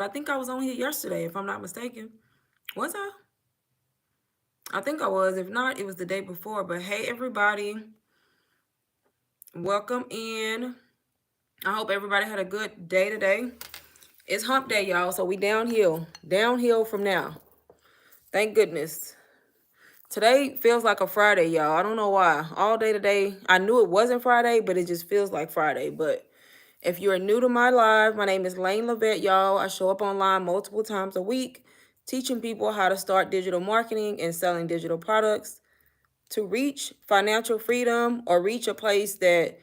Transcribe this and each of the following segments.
I think I was on here yesterday, if I'm not mistaken. Was I? I think I was. If not, it was the day before. But hey, everybody, welcome in. I hope everybody had a good day today. It's hump day, y'all. So we downhill from now. Thank goodness. Today feels like a Friday, y'all. I don't know why. All day today, I knew it wasn't Friday, but it just feels like Friday. But if you're new to my live, my name is Lane Levette, y'all. I show up online multiple times a week, teaching people how to start digital marketing and selling digital products to reach financial freedom or reach a place that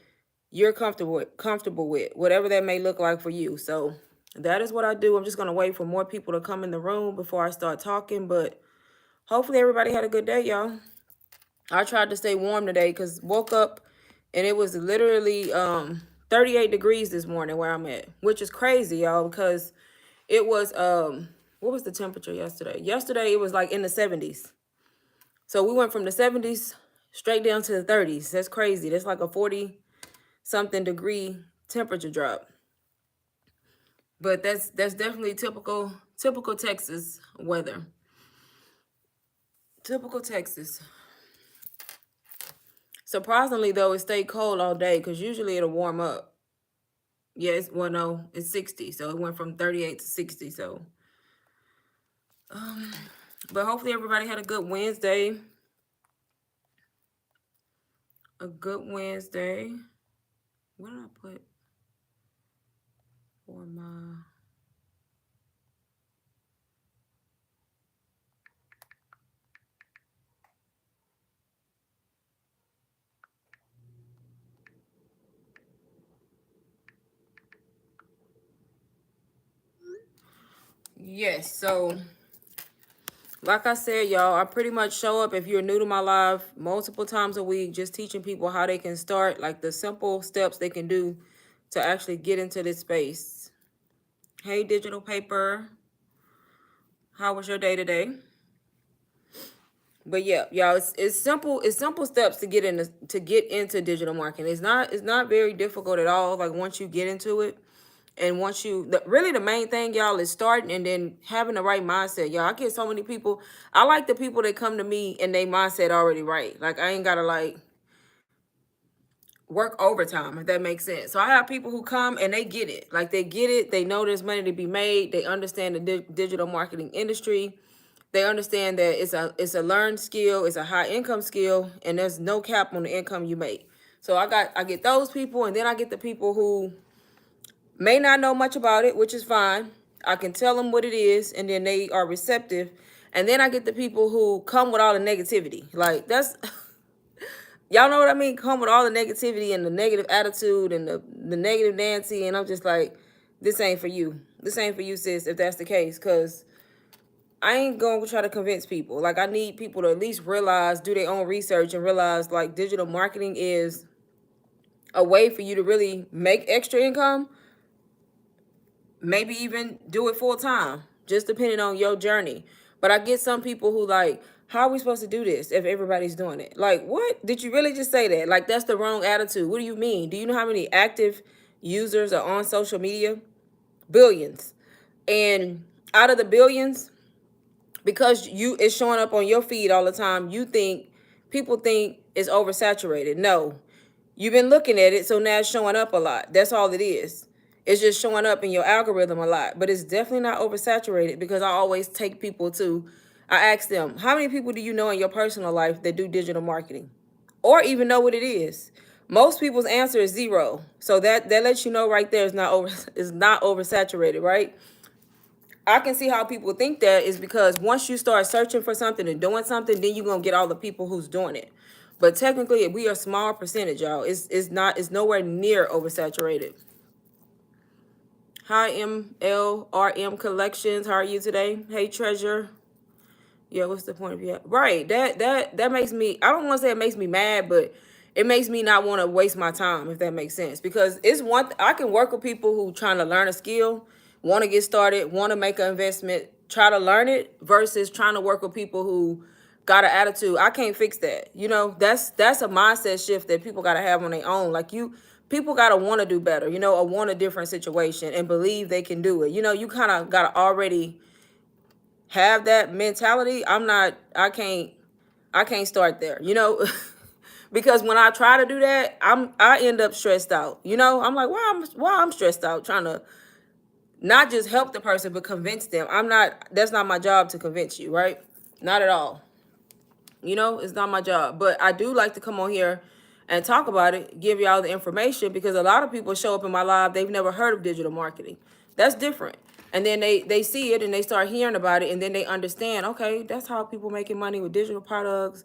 you're comfortable with, whatever that may look like for you. So that is what I do. I'm just gonna wait for more people to come in the room before I start talking, but hopefully everybody had a good day, y'all. I tried to stay warm today because woke up and it was literally 38 degrees this morning where I'm at, which is crazy, y'all, because it was what was the temperature yesterday? Yesterday it was like in the 70s. So we went from the 70s straight down to the 30s. That's crazy. That's like a 40 something degree temperature drop. But that's definitely typical Texas weather. Typical Texas. Surprisingly though, it stayed cold all day because usually it'll warm up. Yes, well no, it's 60. So it went from 38 to 60. So um but hopefully everybody had a good Wednesday. A good Wednesday. What did I put for my Yes, so like I said, y'all, I pretty much show up if you're new to my live multiple times a week, just teaching people how they can start, like the simple steps they can do to actually get into this space. Hey, digital paper, how was your day today? But yeah, y'all, it's simple. It's simple steps to get into digital marketing. It's not very difficult at all. Like once you get into it, and once really the main thing, y'all, is starting and then having the right mindset. Y'all, I get so many people. I like the people that come to me and they mindset already right. Like I ain't gotta like work overtime, if that makes sense. So I have people who come and they get it. Like they get it. They know there's money to be made. They understand the digital marketing industry. They understand that it's a learned skill, it's a high income skill, and there's no cap on the income you make. So I get those people, and then I get the people who may not know much about it, which is fine. I can tell them what it is, and then they are receptive. And then I get the people who come with all the negativity. Like that's y'all know what I mean? Come with all the negativity and the negative attitude and the negative Nancy, and I'm just like, this ain't for you. This ain't for you, sis, if that's the case, because I ain't gonna try to convince people. Like I need people to at least realize, do their own research and realize like digital marketing is a way for you to really make extra income, maybe even do it full time, just depending on your journey. But I get some people who like, how are we supposed to do this if everybody's doing it? Like, what? Did you really just say that? Like, that's the wrong attitude. What do you mean? Do you know how many active users are on social media? Billions. And out of the billions, because it's showing up on your feed all the time, people think it's oversaturated. No, you've been looking at it, so now it's showing up a lot. That's all it is. It's just showing up in your algorithm a lot, but it's definitely not oversaturated because I always take people I ask them, how many people do you know in your personal life that do digital marketing or even know what it is? Most people's answer is zero. So that lets you know right there is not oversaturated, right? I can see how people think that is because once you start searching for something and doing something, then you're gonna get all the people who's doing it. But technically, we are a small percentage, y'all. It's nowhere near oversaturated. Hi MLRM Collections. How are you today? Hey Treasure. Yeah, what's the point of you? Right. That makes me, I don't want to say it makes me mad, but it makes me not want to waste my time, if that makes sense. Because it's I can work with people who trying to learn a skill, want to get started, want to make an investment, try to learn it versus trying to work with people who got an attitude. I can't fix that. You know, that's a mindset shift that people got to have on their own. Like people gotta want to do better, you know, or want a different situation and believe they can do it. You know, you kind of gotta already have that mentality. I can't start there, you know. Because when I try to do that, I end up stressed out. You know, I'm like, why I'm stressed out trying to not just help the person but convince them. That's not my job to convince you, right? Not at all. You know, it's not my job. But I do like to come on here and talk about it, give y'all the information, because a lot of people show up in my live, they've never heard of digital marketing. That's different. And then they see it and they start hearing about it, and then they understand, okay, that's how people making money with digital products,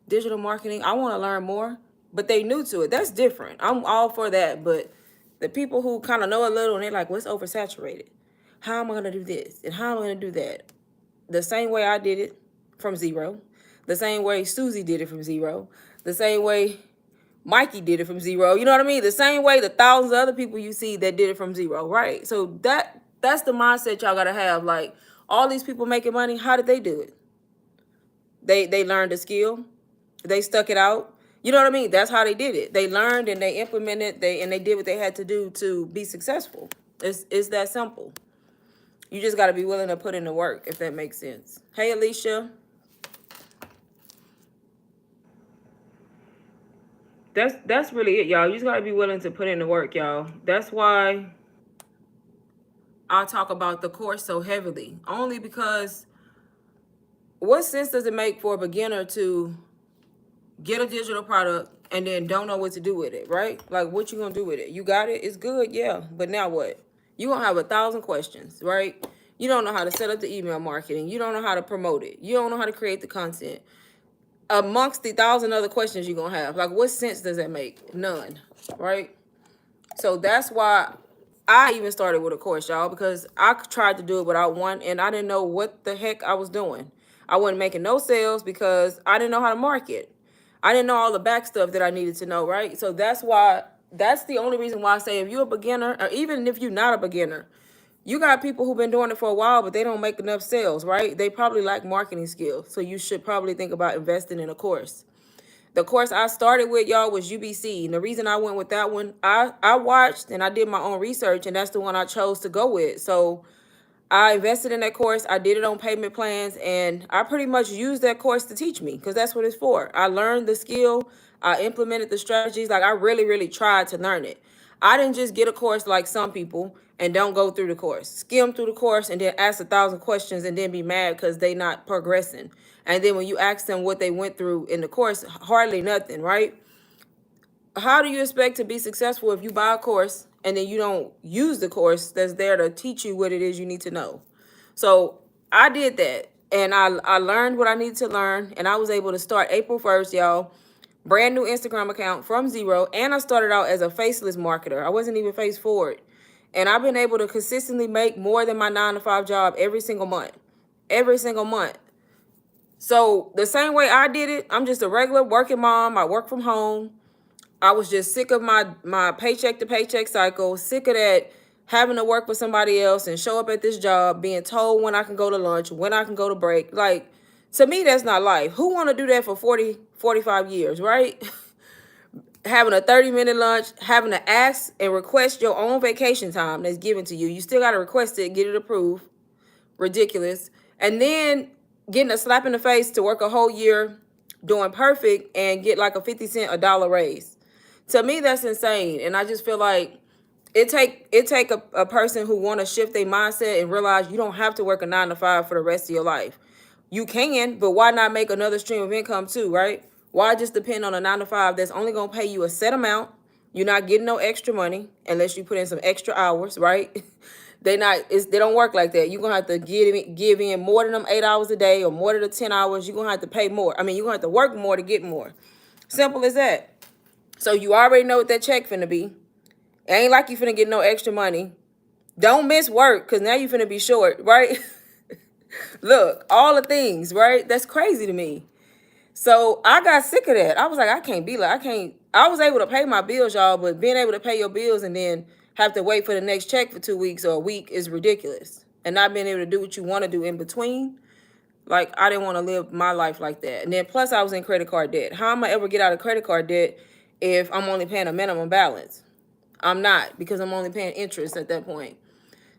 digital marketing. I want to learn more. But they new to it. That's different. I'm all for that. But the people who kind of know a little and they're like, what's oversaturated? How am I going to do this? And how am I going to do that? The same way I did it from zero, the same way Susie did it from zero, the same way Mikey did it from zero. You know what I mean? The same way the thousands of other people you see that did it from zero, right? So that's the mindset y'all gotta have. Like, all these people making money, how did they do it? They learned a skill, they stuck it out. You know what I mean? That's how they did it. They learned and they implemented, they did what they had to do to be successful. It's that simple. You just got to be willing to put in the work, if that makes sense. Hey, Alicia. That's really it, y'all. You just got to be willing to put in the work, y'all. That's why I talk about the course so heavily. Only because what sense does it make for a beginner to get a digital product and then don't know what to do with it, right? Like, what you going to do with it? You got it? It's good, yeah. But now what? You going to have 1,000 questions, right? You don't know how to set up the email marketing. You don't know how to promote it. You don't know how to create the content. Amongst the 1,000 other questions you're going to have. Like, what sense does that make? None, right? So that's why I even started with a course, y'all, because I tried to do it without one, and I didn't know what the heck I was doing. I wasn't making no sales because I didn't know how to market. I didn't know all the back stuff that I needed to know, right? So that's the only reason why I say if you're a beginner, or even if you're not a beginner, you got people who've been doing it for a while, but they don't make enough sales, right? They probably lack marketing skills. So you should probably think about investing in a course. The course I started with, y'all, was UBC. And the reason I went with that one, I watched and I did my own research, and that's the one I chose to go with. So I invested in that course. I did it on payment plans, and I pretty much used that course to teach me, because that's what it's for. I learned the skill. I implemented the strategies. Like, I really, really tried to learn it. I didn't just get a course like some people and don't go through the course, skim through the course, and then ask 1,000 questions and then be mad because they not progressing. And then when you ask them what they went through in the course, hardly nothing, right? How do you expect to be successful if you buy a course and then you don't use the course that's there to teach you what it is you need to know? So I did that, and I learned what I needed to learn, and I was able to start April 1st, y'all. Brand new Instagram account from zero, and I started out as a faceless marketer. I wasn't even face forward. And I've been able to consistently make more than my 9-to-5 job every single month. Every single month. So the same way I did it, I'm just a regular working mom. I work from home. I was just sick of my paycheck to paycheck cycle, sick of that having to work for somebody else and show up at this job, being told when I can go to lunch, when I can go to break. Like, to me, that's not life. Who want to do that for 40, 45 years, right? Having a 30-minute lunch, having to ask and request your own vacation time that's given to you. You still got to request it, get it approved. Ridiculous. And then getting a slap in the face to work a whole year doing perfect and get like a 50 cent, $1 raise. To me, that's insane. And I just feel like it take a person who want to shift their mindset and realize you don't have to work a 9-to-5 for the rest of your life. You can, but why not make another stream of income too, right? Why just depend on a 9-to-5 that's only going to pay you a set amount? You're not getting no extra money unless you put in some extra hours, right? They don't work like that. You're going to have to give in more than them 8 hours a day or more than the 10 hours. You're going to have to pay more. I mean, you're going to have to work more to get more. Simple as that. So you already know what that check finna be. It ain't like you finna get no extra money. Don't miss work, because now you finna be short, right? Look, all the things, right? That's crazy to me. So I got sick of that. I was like, I was able to pay my bills, y'all, but being able to pay your bills and then have to wait for the next check for 2 weeks or a week is ridiculous. And not being able to do what you want to do in between. Like, I didn't want to live my life like that. And then plus I was in credit card debt. How am I ever get out of credit card debt if I'm only paying a minimum balance? I'm not, because I'm only paying interest at that point.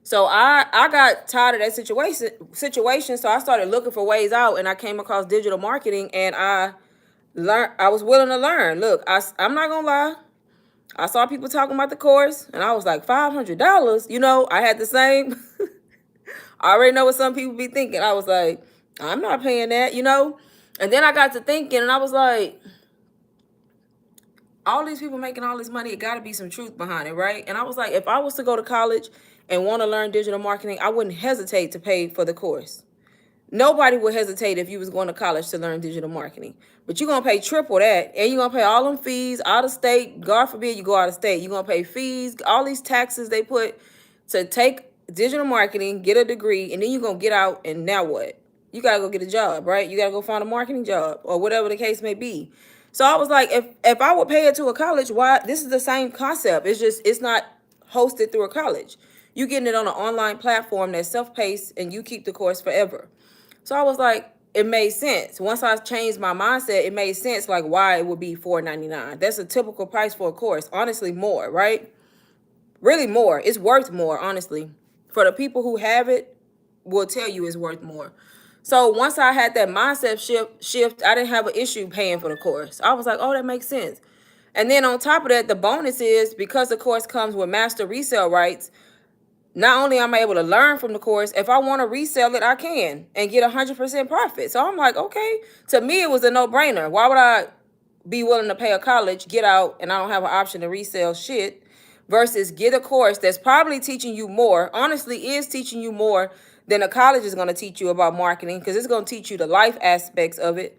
So I got tired of that situation. So I started looking for ways out, and I came across digital marketing, and I was willing to learn. Look, I'm not gonna lie. I saw people talking about the course, and I was like, $500. I had the same. I already know what some people be thinking. I was like, I'm not paying that. And then I got to thinking, and I was like, all these people making all this money, it got to be some truth behind it, right? And I was like, if I was to go to college and want to learn digital marketing, I wouldn't hesitate to pay for the course. Nobody would hesitate if you was going to college to learn digital marketing. But you're going to pay triple that, and you're going to pay all them fees out of state. God forbid you go out of state. You're going to pay fees, all these taxes they put to take digital marketing, get a degree, and then you're going to get out, and now what? You got to go get a job, right? You got to go find a marketing job or whatever the case may be. So I was like, if I would pay it to a college, why? This is the same concept. It's just, it's not hosted through a college. You getting it on an online platform that's self-paced, and you keep the course forever. So I was like, it made sense. Once I changed my mindset, it made sense, like, why it would be $4.99. That's a typical price for a course. Honestly, more, right? Really more. It's worth more, honestly. For the people who have it, will tell you it's worth more. So once I had that mindset shift, I didn't have an issue paying for the course. I was like, oh, that makes sense. And then on top of that, the bonus is, because the course comes with master resale rights, not only am I able to learn from the course, if I want to resell it, I can and get 100% profit. So I'm like, okay. To me, it was a no-brainer. Why would I be willing to pay a college, get out, and I don't have an option to resell shit, versus get a course that's probably teaching you more, honestly is teaching you more than a college is going to teach you about marketing, because it's going to teach you the life aspects of it.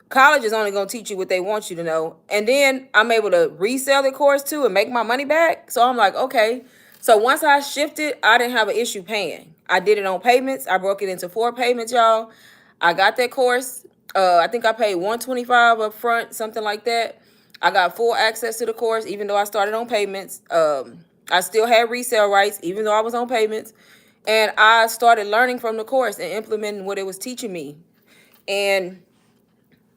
College is only going to teach you what they want you to know. And then I'm able to resell the course too and make my money back. So I'm like, okay. So once I shifted, I didn't have an issue paying. I did it on payments. I broke it into 4 payments, y'all. I got that course. I think I paid $125 up front, something like that. I got full access to the course, even though I started on payments. I still had resale rights, even though I was on payments. And I started learning from the course and implementing what it was teaching me. And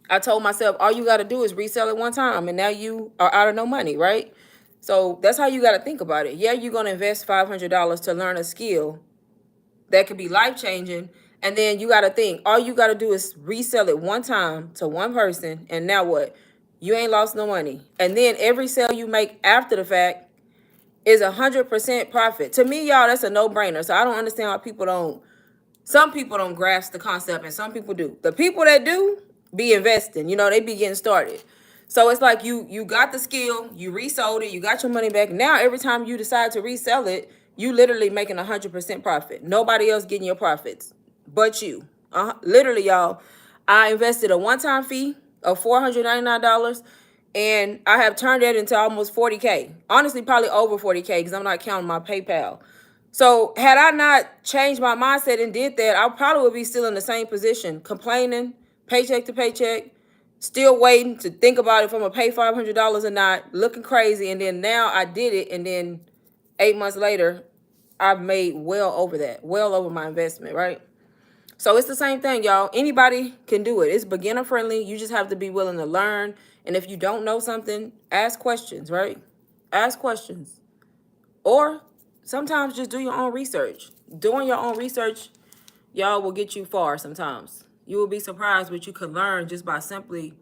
I told myself, all you got to do is resell it one time, and now you are out of no money, right? So that's how you got to think about it. Yeah, you're going to invest $500 to learn a skill that could be life-changing, and then you got to think, all you got to do is resell it one time to one person, and now what? You ain't lost no money. And then every sale you make after the fact is 100% profit. To me, y'all, that's a no-brainer. So I don't understand why some people don't grasp the concept, and some people do. The people that do be investing, they be getting started. So it's like you got the skill, you resold it, you got your money back. Now every time you decide to resell it, you literally making 100% profit. Nobody else getting your profits but you. Literally, y'all. I invested a one-time fee of $499, and I have turned that into almost 40K. Honestly, probably over 40K, because I'm not counting my PayPal. So had I not changed my mindset and did that, I probably would be still in the same position, complaining, paycheck to paycheck, still waiting to think about if I'm going to pay $500 or not, looking crazy. And then now I did it, and then 8 months later, I've made well over that, well over my investment, right? So it's the same thing, y'all. Anybody can do it. It's beginner friendly. You just have to be willing to learn. And if you don't know something, ask questions, right? Ask questions. Or sometimes just do your own research. Doing your own research, y'all, will get you far sometimes. You will be surprised what you could learn just by simply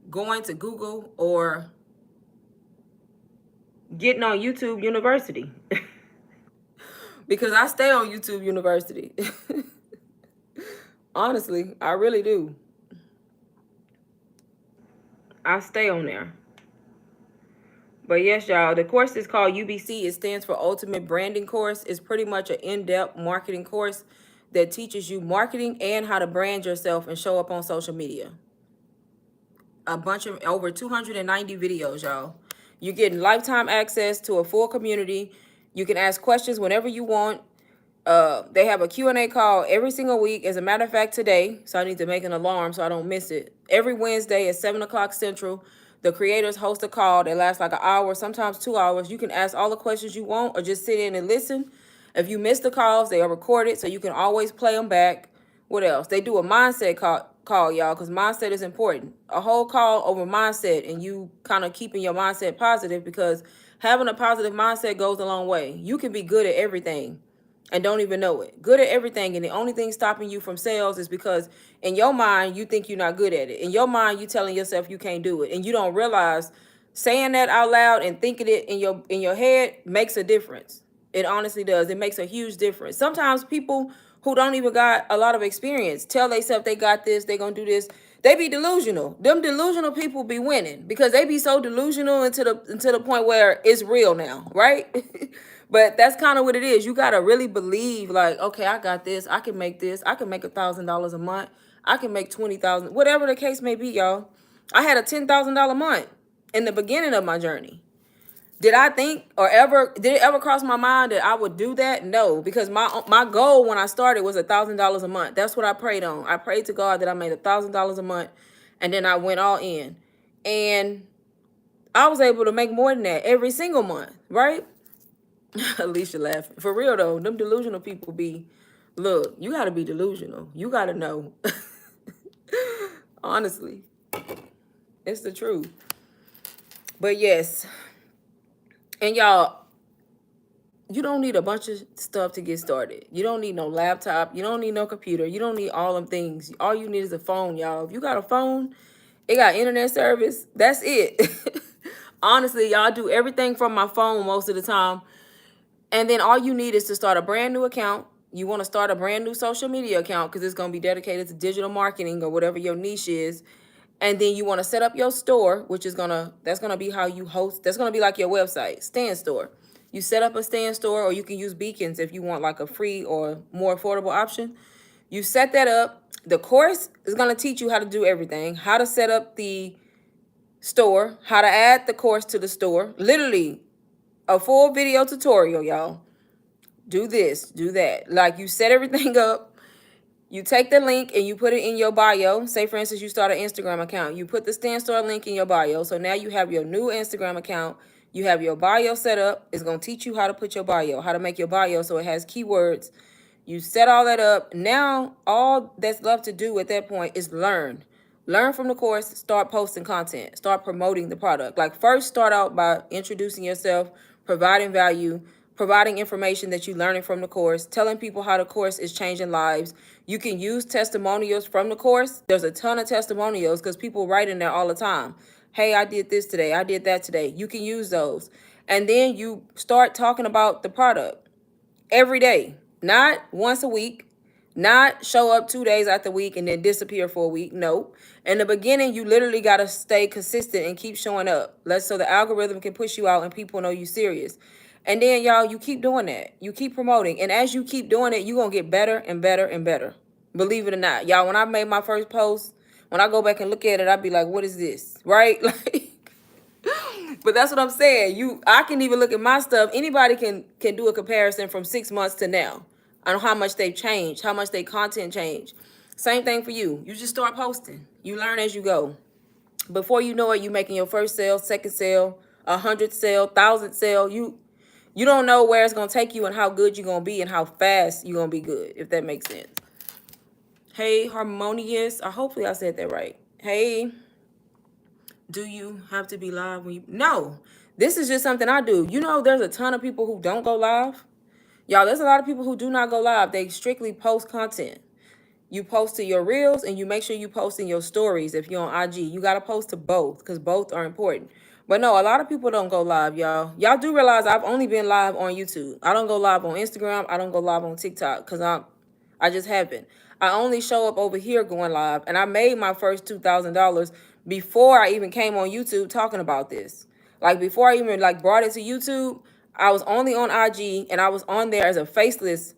going to Google or getting on YouTube University. Because I stay on YouTube University. Honestly, I really do. I stay on there. But yes, y'all, the course is called UBC. It stands for Ultimate Branding Course. It's pretty much an in-depth marketing course that teaches you marketing and how to brand yourself and show up on social media. A bunch of over 290 videos, y'all. You're getting lifetime access to a full community. You can ask questions whenever you want. They have a Q&A call every single week. As a matter of fact, today, so I need to make an alarm so I don't miss it. Every Wednesday at 7 o'clock Central, the creators host a call that lasts like an hour, sometimes 2 hours. You can ask all the questions you want or just sit in and listen. If you miss the calls, they are recorded, so you can always play them back. What else? They do a mindset call, y'all, because mindset is important. A whole call over mindset, and you kind of keeping your mindset positive, because Having a positive mindset goes a long way. You can be good at everything and don't even know it. Good at everything, and the only thing stopping you from sales is because in your mind you think you're not good at it. In your mind you telling yourself you can't do it, and you don't realize saying that out loud and thinking it in your head makes a difference. It honestly does. It makes a huge difference. Sometimes people who don't even got a lot of experience tell themselves they got this, they gonna do this. They be delusional. Them delusional people be winning because they be so delusional until the point where it's real now, right? But that's kind of what it is. You gotta really believe, like, okay, I got this. I can make this. I can make $1,000 a month. I can make 20,000, whatever the case may be, y'all. I had a $10,000 month in the beginning of my journey. Did I think did it ever cross my mind that I would do that? No, because my goal when I started was $1,000 a month. That's what I prayed on. I prayed to God that I made $1,000 a month, and then I went all in, and I was able to make more than that every single month, right? Alicia laughing. For real though, them delusional people be, look, you gotta be delusional. You gotta know. Honestly, it's the truth. But yes, and y'all, you don't need a bunch of stuff to get started. You don't need no laptop. You don't need no computer. You don't need all them things. All you need is a phone, y'all. If you got a phone, it got internet service. That's it. Honestly, y'all, do everything from my phone most of the time. And then all you need is to start a brand new account. You want to start a brand new social media account because it's going to be dedicated to digital marketing or whatever your niche is. And then you want to set up your store, which is that's going to be how you host. That's going to be like your website, Stand Store. You set up a Stand Store, or you can use Beacons if you want like a free or more affordable option. You set that up. The course is going to teach you how to do everything, how to set up the store, how to add the course to the store. Literally a full video tutorial, y'all. Do this, do that. Like, you set everything up. You take the link and you put it in your bio. Say, for instance, you start an Instagram account. You put the Stand Store link in your bio. So now you have your new Instagram account. You have your bio set up. It's going to teach you how to put your bio, how to make your bio so it has keywords. You set all that up. Now, all that's left to do at that point is learn. Learn from the course, start posting content, start promoting the product. Like, first start out by introducing yourself, providing value, providing information that you're learning from the course, telling people how the course is changing lives. You can use testimonials from the course. There's a ton of testimonials because people write in there all the time. Hey, I did this today. I did that today. You can use those. And then you start talking about the product every day, not once a week, not show up 2 days out the week and then disappear for a week. No. In the beginning, you literally got to stay consistent and keep showing up. So the algorithm can push you out and people know you serious. And then, y'all, you keep doing that. You keep promoting. And as you keep doing it, you're going to get better and better and better. Believe it or not. Y'all, when I made my first post, when I go back and look at it, I'd be like, what is this? Right? Like, but that's what I'm saying. I can even look at my stuff. Anybody can do a comparison from 6 months to now on how much they've changed, how much their content changed. Same thing for you. You just start posting. You learn as you go. Before you know it, you making your first sale, second sale, 100th sale, 1,000th sale. You don't know where it's going to take you and how good you're going to be and how fast you're going to be good, if that makes sense. Hey, Harmonious. Hopefully I said that right. Hey, do you have to be live when you... No, this is just something I do. You know, there's a ton of people who don't go live. Y'all, there's a lot of people who do not go live. They strictly post content. You post to your reels and you make sure you post in your stories if you're on IG. You got to post to both because both are important. But no, a lot of people don't go live, y'all. Y'all do realize I've only been live on YouTube. I don't go live on Instagram. I don't go live on TikTok because I just haven't. I only show up over here going live. And I made my first $2,000 before I even came on YouTube talking about this. Like, before I even brought it to YouTube, I was only on IG and I was on there as a faceless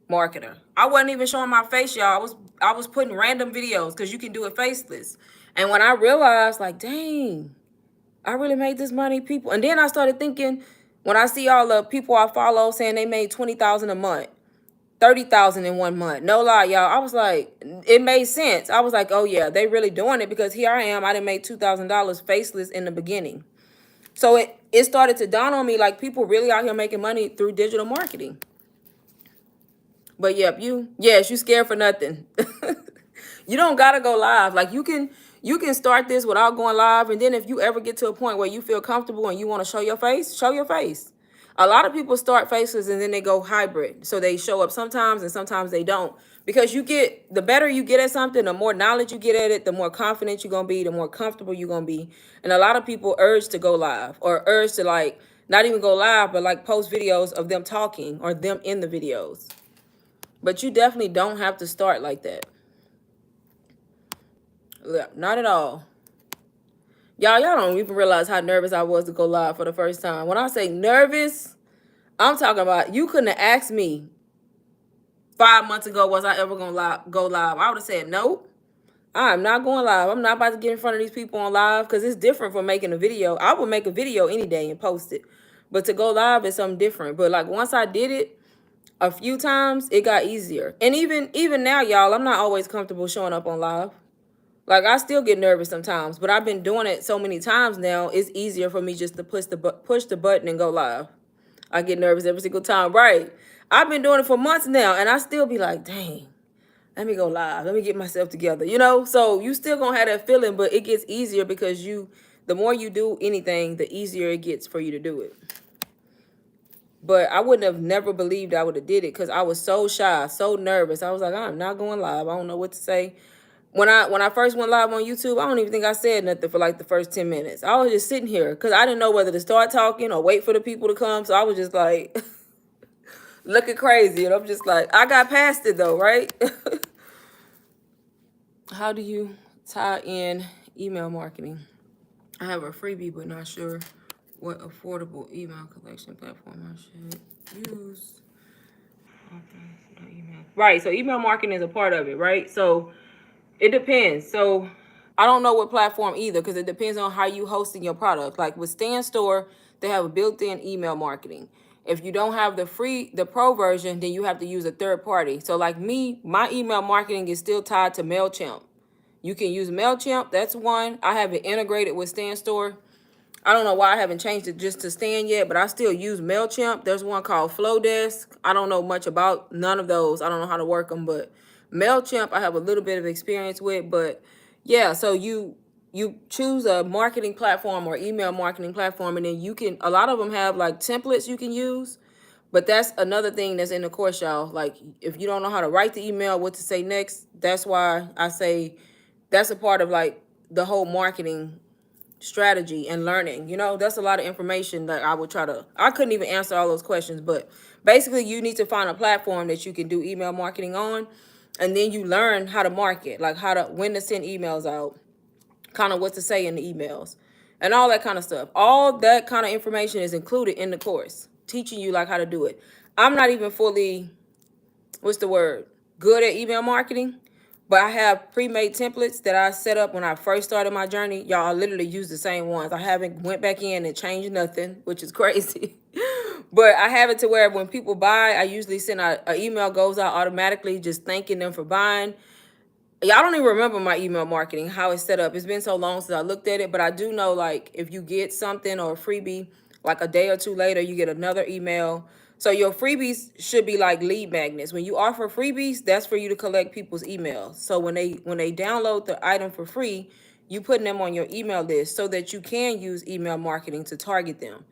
marketer. I wasn't even showing my face, y'all. I was putting random videos because you can do it faceless. And when I realized, like, dang, I really made this money, people. And then I started thinking, when I see all the people I follow saying they made $20,000 a month, $30,000 in 1 month. No lie, y'all. I was like, it made sense. I was like, oh yeah, they really doing it because here I am. I didn't make $2,000 faceless in the beginning. So it started to dawn on me, like, people really out here making money through digital marketing. But yep, you scared for nothing. You don't gotta go live. Like, you can You can start this without going live, and then if you ever get to a point where you feel comfortable and you want to show your face, show your face. A lot of people start faces and then they go hybrid. So they show up sometimes and sometimes they don't. Because the better you get at something, the more knowledge you get at it, the more confident you're going to be, the more comfortable you're going to be. And a lot of people urge to go live, or urge to like not even go live, but like post videos of them talking or them in the videos. But you definitely don't have to start like that. Not at all. Y'all don't even realize how nervous I was to go live for the first time. When I say nervous, I'm talking about you couldn't have asked me 5 months ago, was I ever going to go live? I would have said, nope, I'm not going live. I'm not about to get in front of these people on live because it's different from making a video. I would make a video any day and post it. But to go live is something different. But like once I did it a few times, it got easier. And even now, y'all, I'm not always comfortable showing up on live. Like, I still get nervous sometimes, but I've been doing it so many times now, it's easier for me just to push the button and go live. I get nervous every single time. Right. I've been doing it for months now, and I still be like, dang, let me go live. Let me get myself together, you know? So you still gonna have that feeling, but it gets easier because the more you do anything, the easier it gets for you to do it. But I wouldn't have never believed I would have did it because I was so shy, so nervous. I was like, I'm not going live. I don't know what to say. When I first went live on YouTube, I don't even think I said nothing for like the first 10 minutes. I was just sitting here because I didn't know whether to start talking or wait for the people to come. So I was just like looking crazy. And I'm just like, I got past it though, right? How do you tie in email marketing? I have a freebie, but not sure what affordable email collection platform I should use. Right, so email marketing is a part of it, right? So it depends. So I don't know what platform either because it depends on how you hosting your product. Like with Stan Store, they have a built-in email marketing. If you don't have the pro version, then you have to use a third party. So like me, my email marketing is still tied to MailChimp. You can use MailChimp. That's one. I have it integrated with Stan Store. I don't know why I haven't changed it just to Stan yet, but I still use MailChimp. There's one called Flowdesk. I don't know much about none of those. I don't know how to work them, but MailChimp I have a little bit of experience with. But yeah, so you choose a marketing platform or email marketing platform, and then a lot of them have like templates you can use. But that's another thing that's in the course, y'all. Like if you don't know how to write the email, what to say next, that's why I say that's a part of like the whole marketing strategy and learning. That's a lot of information that I couldn't even answer all those questions, but basically you need to find a platform that you can do email marketing on, and then you learn how to market, like when to send emails out, kind of what to say in the emails and all that kind of stuff. All that kind of information is included in the course, teaching you like how to do it. I'm not even fully, good at email marketing, but I have pre-made templates that I set up when I first started my journey. Y'all, I literally use the same ones. I haven't went back in and changed nothing, which is crazy. But I have it to where when people buy, I usually send out an email, goes out automatically, just thanking them for buying. Y'all don't even remember my email marketing, how it's set up. It's been so long since I looked at it, but I do know like if you get something or a freebie, like a day or two later, you get another email. So your freebies should be like lead magnets. When you offer freebies, that's for you to collect people's emails. So when they download the item for free, you putting them on your email list so that you can use email marketing to target them.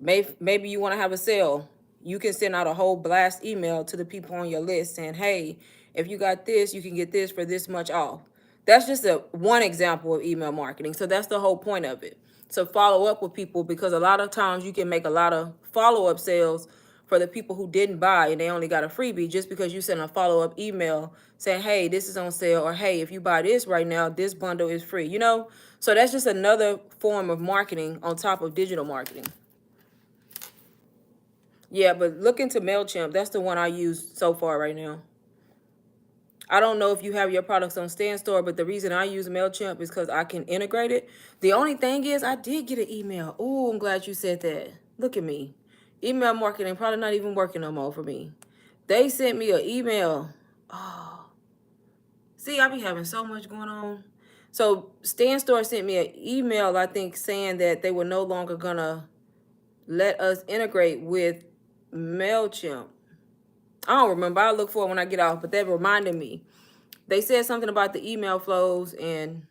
Maybe you want to have a sale. You can send out a whole blast email to the people on your list saying, hey, if you got this, you can get this for this much off. That's just one example of email marketing. So that's the whole point of it. So follow up with people, because a lot of times you can make a lot of follow-up sales for the people who didn't buy and they only got a freebie just because you sent a follow-up email saying, hey, this is on sale, or hey, if you buy this right now, this bundle is free, So that's just another form of marketing on top of digital marketing. Yeah, but look into MailChimp. That's the one I use so far right now. I don't know if you have your products on Stan Store, but the reason I use MailChimp is because I can integrate it. The only thing is I did get an email. Oh, I'm glad you said that. Look at me. Email marketing probably not even working no more for me. They sent me an email. Oh, see, I be having so much going on. So Stan Store sent me an email, I think, saying that they were no longer going to let us integrate with MailChimp. I don't remember. I'll look for it when I get off, but that reminded me. They said something about the email flows, and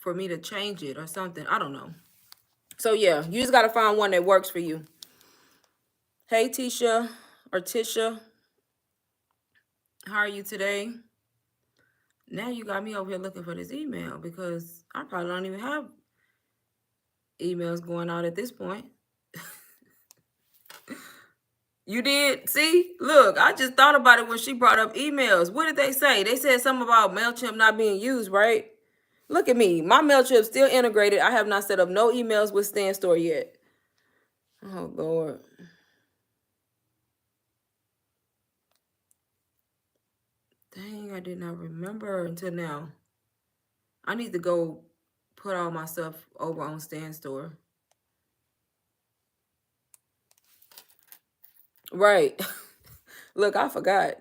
for me to change it or something. I don't know. So yeah, you just got to find one that works for you. Hey, Tisha or Tisha, how are you today? Now you got me over here looking for this email because I probably don't even have emails going out at this point. You did? See? Look, I just thought about it when she brought up emails. What did they say? They said something about MailChimp not being used, right? Look at me. My MailChimp's still integrated. I have not set up no emails with StanStore yet. Oh, Lord. Dang, I did not remember until now. I need to go put all my stuff over on StanStore. Right. Look, I forgot.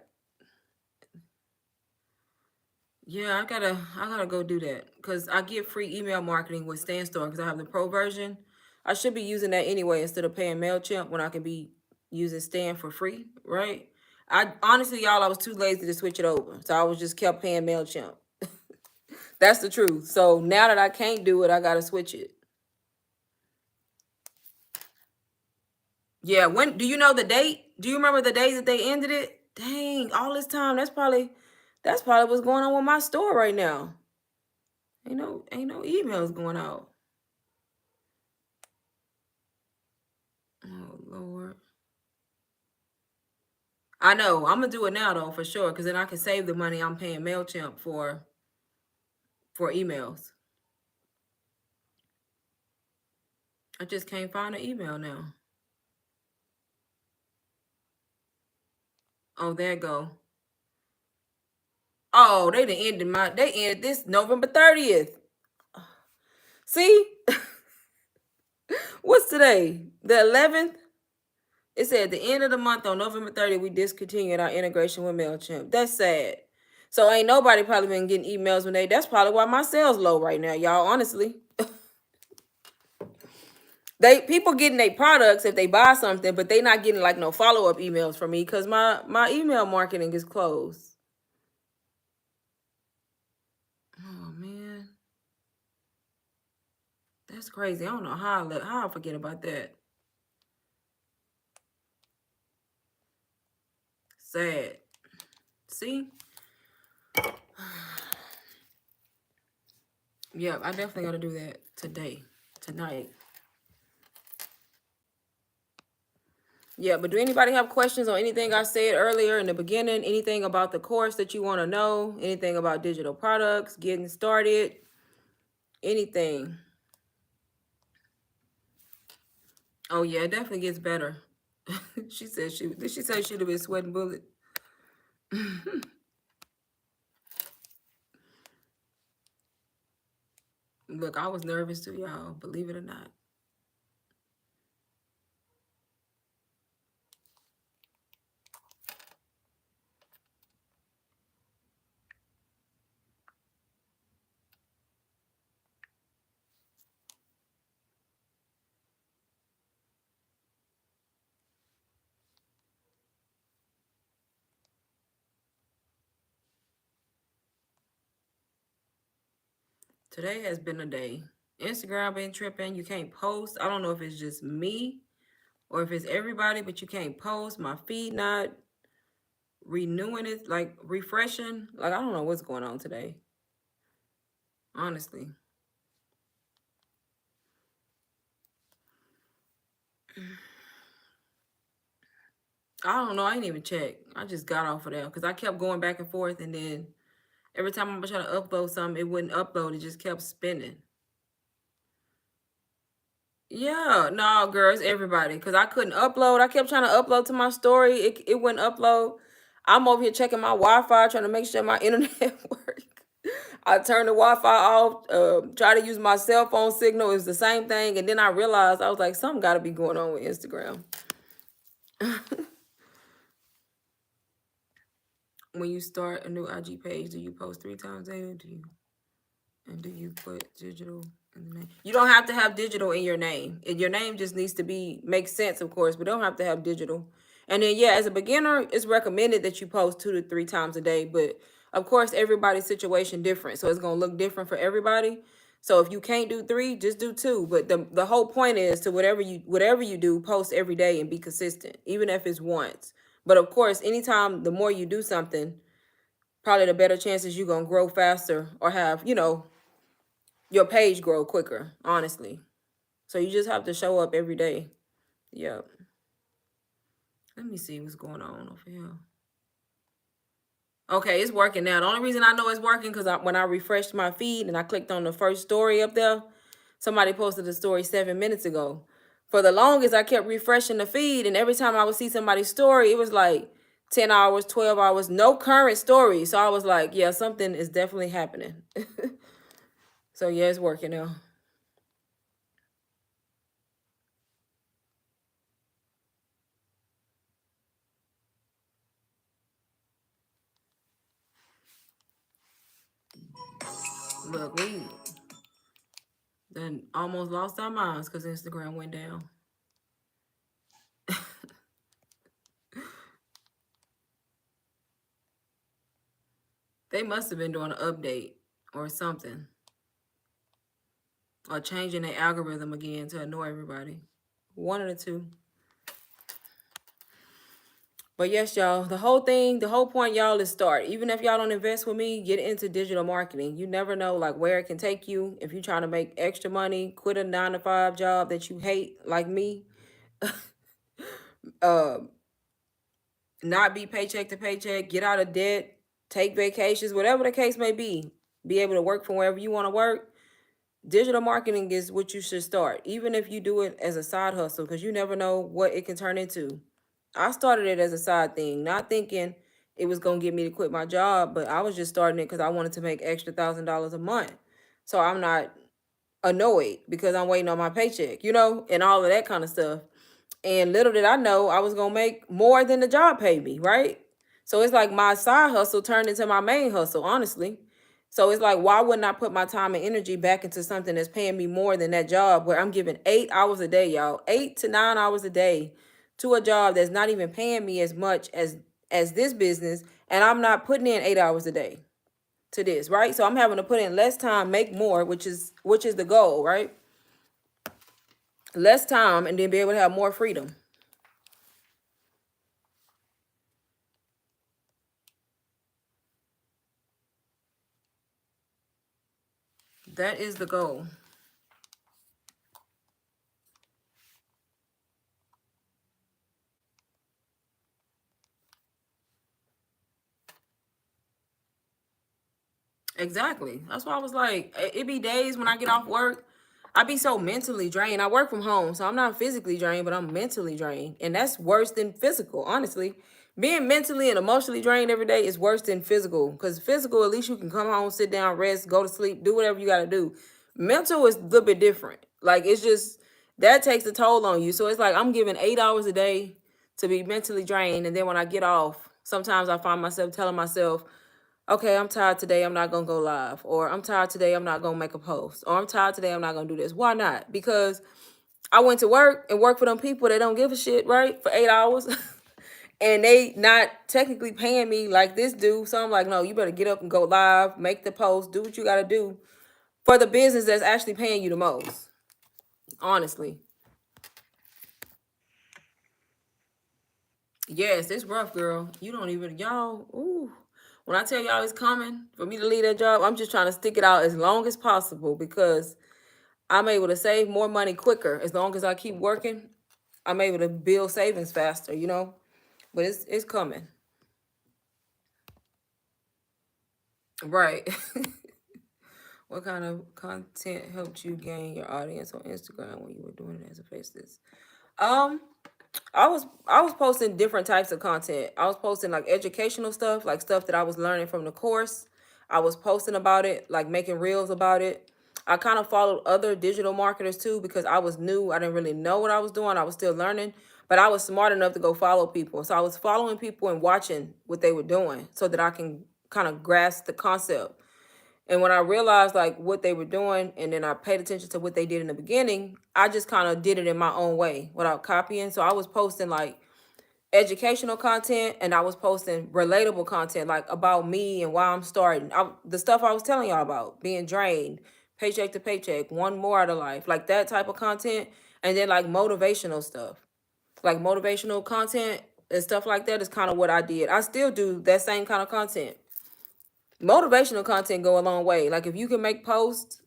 Yeah, I gotta go do that because I get free email marketing with StanStore because I have the pro version. I should be using that anyway instead of paying MailChimp when I can be using Stan for free, right? I honestly, y'all, I was too lazy to switch it over, so I was just kept paying MailChimp. That's the truth. So now that I can't do it, I gotta switch it. Yeah, when do you know the date? Do you remember the days that they ended it? Dang, all this time. That's probably what's going on with my store right now. Ain't no emails going out. Oh Lord. I know. I'm gonna do it now though for sure, because then I can save the money I'm paying MailChimp for emails. I just can't find an email now. Oh, there it go. Oh, they ended this November 30th. See? What's today? The 11th? It said at the end of the month on November 30th, we discontinued our integration with MailChimp. That's sad. So ain't nobody probably been getting emails when that's probably why my sales low right now, y'all, honestly. People getting their products if they buy something, but they not getting like no follow-up emails from me because my email marketing is closed. Oh man. That's crazy. I don't know how I forget about that. Sad. See? Yeah, I definitely got to do that tonight. Yeah, but do anybody have questions on anything I said earlier in the beginning? Anything about the course that you want to know? Anything about digital products, getting started? Anything? Oh yeah, it definitely gets better. She said did she say she'd have been sweating bullets? Look, I was nervous too, y'all, believe it or not. Today has been a day. Instagram been tripping. You can't post. I don't know if it's just me or if it's everybody, but you can't post. My feed not renewing it, like refreshing. Like, I don't know what's going on today. Honestly. I don't know. I ain't even checked. I just got off of there because I kept going back and forth, and then every time I was trying to upload something, it wouldn't upload. It just kept spinning. Yeah, no, girls, everybody, because I couldn't upload. I kept trying to upload to my story. It wouldn't upload. I'm over here checking my Wi-Fi, trying to make sure my internet works. I turned the Wi-Fi off, try to use my cell phone signal. It's the same thing. And then I realized, I was like, something got to be going on with Instagram. When you start a new IG page, do you post 3 times a day? Do you put digital in the name? You don't have to have digital in your name. Your name just needs to make sense, of course, but don't have to have digital. And then, yeah, as a beginner, it's recommended that you post 2 to 3 times a day. But of course, everybody's situation different, so it's gonna look different for everybody. So if you can't do 3, just do 2. But the whole point is to whatever you do, post every day and be consistent, even if it's once. But of course, anytime the more you do something, probably the better chances you're gonna grow faster or have, your page grow quicker, honestly. So you just have to show up every day. Yep. Let me see what's going on over here. Okay, it's working now. The only reason I know it's working because when I refreshed my feed and I clicked on the first story up there, somebody posted a story 7 minutes ago. For the longest, I kept refreshing the feed, and every time I would see somebody's story, it was like 10 hours, 12 hours, no current story. So I was like, yeah, something is definitely happening. So yeah, it's working now. Look, we then almost lost our minds because Instagram went down. They must have been doing an update or something, or changing their algorithm again to annoy everybody. One of the two. But yes, y'all, the whole point, y'all, is start. Even if y'all don't invest with me, get into digital marketing. You never know like where it can take you. If you're trying to make extra money, quit a 9 to 5 job that you hate, like me. uh, Not be paycheck to paycheck, get out of debt, take vacations, whatever the case may be able to work from wherever you want to work. Digital marketing is what you should start, even if you do it as a side hustle, because you never know what it can turn into. I started it as a side thing, not thinking it was going to get me to quit my job, but I was just starting it because I wanted to make extra $1,000 a month. So I'm not annoyed because I'm waiting on my paycheck, and all of that kind of stuff. And little did I know I was gonna make more than the job paid me, right? So it's like my side hustle turned into my main hustle, honestly. So it's like, why wouldn't I put my time and energy back into something that's paying me more than that job where I'm giving 8 hours a day, y'all, 8 to 9 hours a day to a job that's not even paying me as much as this business, and I'm not putting in 8 hours a day to this, right? So I'm having to put in less time, make more, which is the goal, right? Less time and then be able to have more freedom. That is the goal. Exactly. That's why I was like, it be days when I get off work, I be so mentally drained. I work from home, so I'm not physically drained, but I'm mentally drained. And that's worse than physical, honestly. Being mentally and emotionally drained every day is worse than physical. Because physical, at least you can come home, sit down, rest, go to sleep, do whatever you got to do. Mental is a little bit different. Like, it's just, that takes a toll on you. So it's like I'm giving 8 hours a day to be mentally drained. And then when I get off, sometimes I find myself telling myself, okay, I'm tired today, I'm not gonna go live. Or I'm tired today, I'm not gonna make a post. Or I'm tired today, I'm not gonna do this. Why not? Because I went to work and work for them people that don't give a shit, right? For 8 hours. And they not technically paying me like this do. So I'm like, no, you better get up and go live, make the post, do what you gotta do for the business that's actually paying you the most. Honestly. Yes, it's rough, girl. You don't even, y'all, ooh. When I tell y'all it's coming for me to leave that job, I'm just trying to stick it out as long as possible because I'm able to save more money quicker. As long as I keep working, I'm able to build savings faster. But it's coming. Right. What kind of content helped you gain your audience on Instagram when you were doing it as a faceless? Um, I was posting different types of content. I was posting like educational stuff, like stuff that I was learning from the course. I was posting about it, like making reels about it. I kind of followed other digital marketers too because I was new. I didn't really know what I was doing. I was still learning, but I was smart enough to go follow people. So I was following people and watching what they were doing so that I can kind of grasp the concept. And when I realized like what they were doing and then I paid attention to what they did in the beginning, I just kind of did it in my own way without copying. So I was posting like educational content and I was posting relatable content like about me and why I'm starting. The stuff I was telling y'all about, being drained, paycheck to paycheck, one more out of life, like that type of content. And then like motivational stuff, like motivational content and stuff like that is kind of what I did. I still do that same kind of content. Motivational content go a long way. Like if you can make posts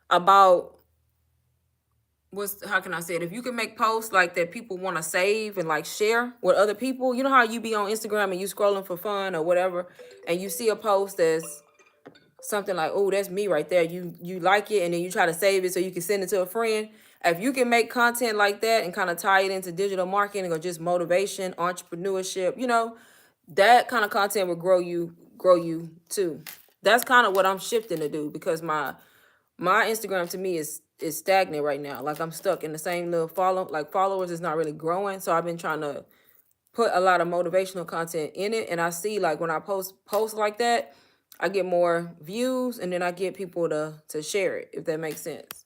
about how can I say it? If you can make posts like that people want to save and like share with other people, you know how you be on Instagram and you scrolling for fun or whatever, and you see a post that's something like, oh, that's me right there. You like it and then you try to save it so you can send it to a friend. If you can make content like that and kind of tie it into digital marketing or just motivation, entrepreneurship, that kind of content will grow you too. That's kind of what I'm shifting to do because my Instagram to me is stagnant right now. Like I'm stuck in the same little followers is not really growing. So I've been trying to put a lot of motivational content in it, and I see like when I post like that, I get more views and then I get people to share it, if that makes sense.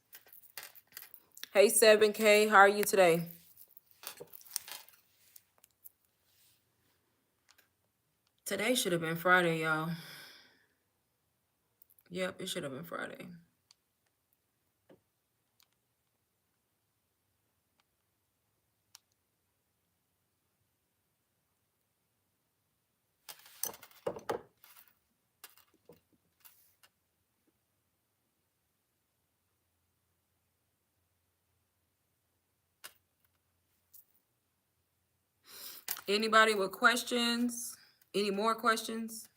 Hey 7K, how are you today? Today should have been Friday, y'all. Yep, it should have been Friday. Anybody with questions? Any more questions?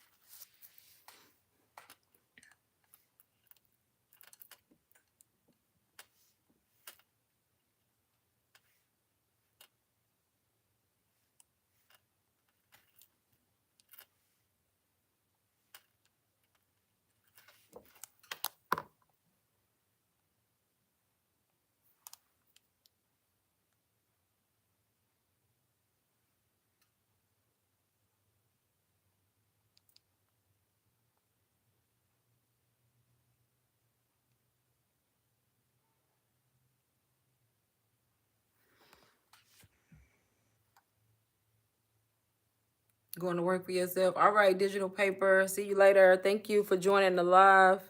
Going to work for yourself. All right, digital paper. See you later. Thank you for joining the live.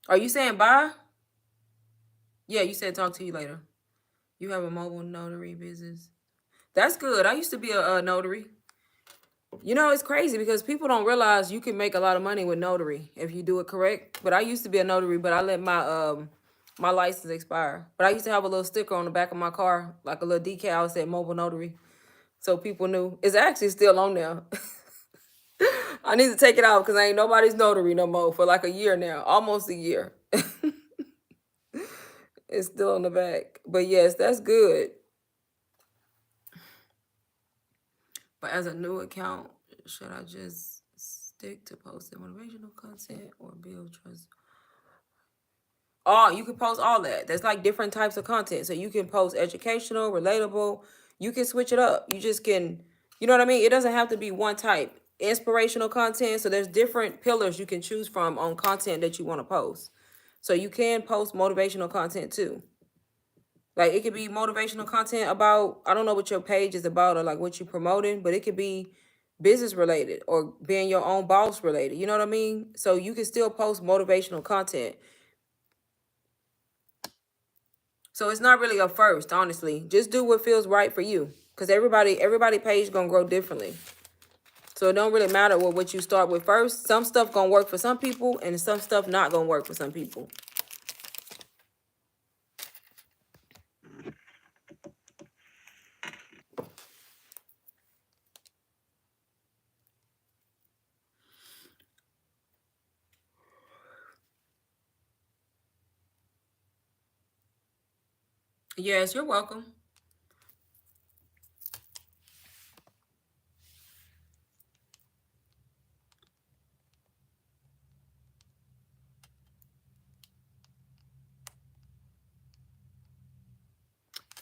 Are you saying bye? Yeah, you said talk to you later. You have a mobile notary business. That's good. I used to be a notary. It's crazy because people don't realize you can make a lot of money with notary if you do it correct. But I used to be a notary, but I let my license expire. But I used to have a little sticker on the back of my car, like a little decal that said mobile notary. So people knew. It's actually still on there. I need to take it out because ain't nobody's notary no more for like a year now. Almost a year. It's still on the back. But yes, that's good. But as a new account, should I just stick to posting motivational content or build trust? Oh, you can post all that. There's like different types of content. So you can post educational, relatable. You can switch it up. You just can, you know what I mean? It doesn't have to be one type. Inspirational content. So there's different pillars you can choose from on content that you want to post. So you can post motivational content too. Like it could be motivational content about, I don't know what your page is about or like what you're promoting, but it could be business related or being your own boss related. You know what I mean? So you can still post motivational content. So it's not really a first, honestly. Just do what feels right for you. Because everybody page gonna grow differently. So it don't really matter what you start with first. Some stuff gonna work for some people and some stuff not gonna work for some people. Yes, you're welcome.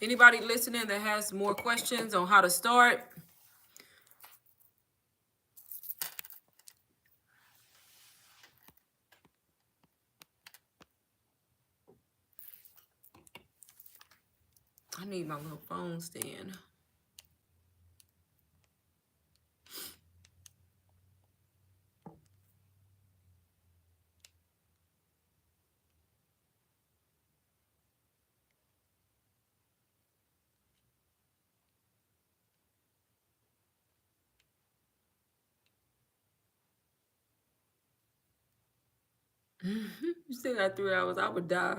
Anybody listening that has more questions on how to start? I need my little phone stand. You still got 3 hours. I would die.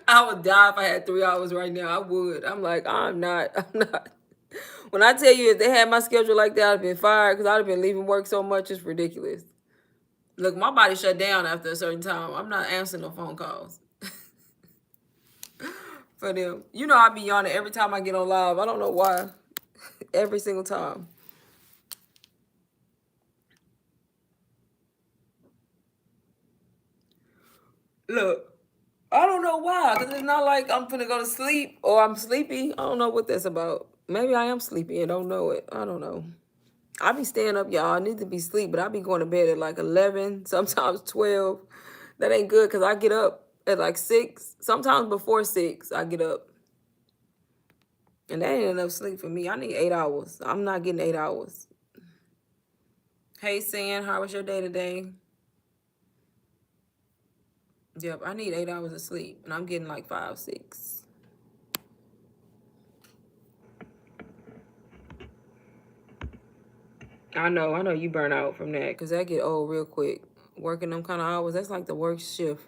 I would die if I had 3 hours right now. I would. I'm like, I'm not. I'm not. When I tell you if they had my schedule like that, I'd have been fired because I'd have been leaving work so much. It's ridiculous. Look, my body shut down after a certain time. I'm not answering no phone calls for them. You know, I be yawning every time I get on live. I don't know why. Every single time. Look, I don't know why, because it's not like I'm finna go to sleep or I'm sleepy. I don't know what that's about. Maybe I am sleepy and don't know it. I don't know. I be staying up, y'all. I need to be asleep, but I be going to bed at like 11, sometimes 12. That ain't good because I get up at like 6. Sometimes before 6, I get up. And that ain't enough sleep for me. I need 8 hours. I'm not getting 8 hours. Hey, San, how was your day today? Yep, I need 8 hours of sleep, and I'm getting like 5, 6. I know you burn out from that because that get old real quick. Working them kind of hours, that's like the worst shift.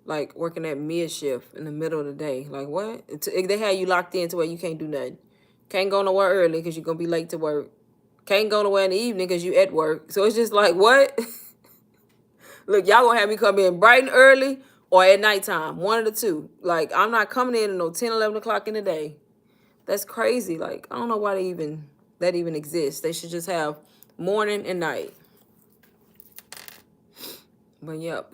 Like working that mid shift in the middle of the day. Like what? They had you locked in to where you can't do nothing. Can't go nowhere early because you're going to be late to work. Can't go nowhere in the evening because you at work. So it's just like, what? Look, y'all gonna have me come in bright and early or at nighttime. One of the two. Like, I'm not coming in at no 10, 11 o'clock in the day. That's crazy. Like, I don't know why that even exists. They should just have morning and night. But yep.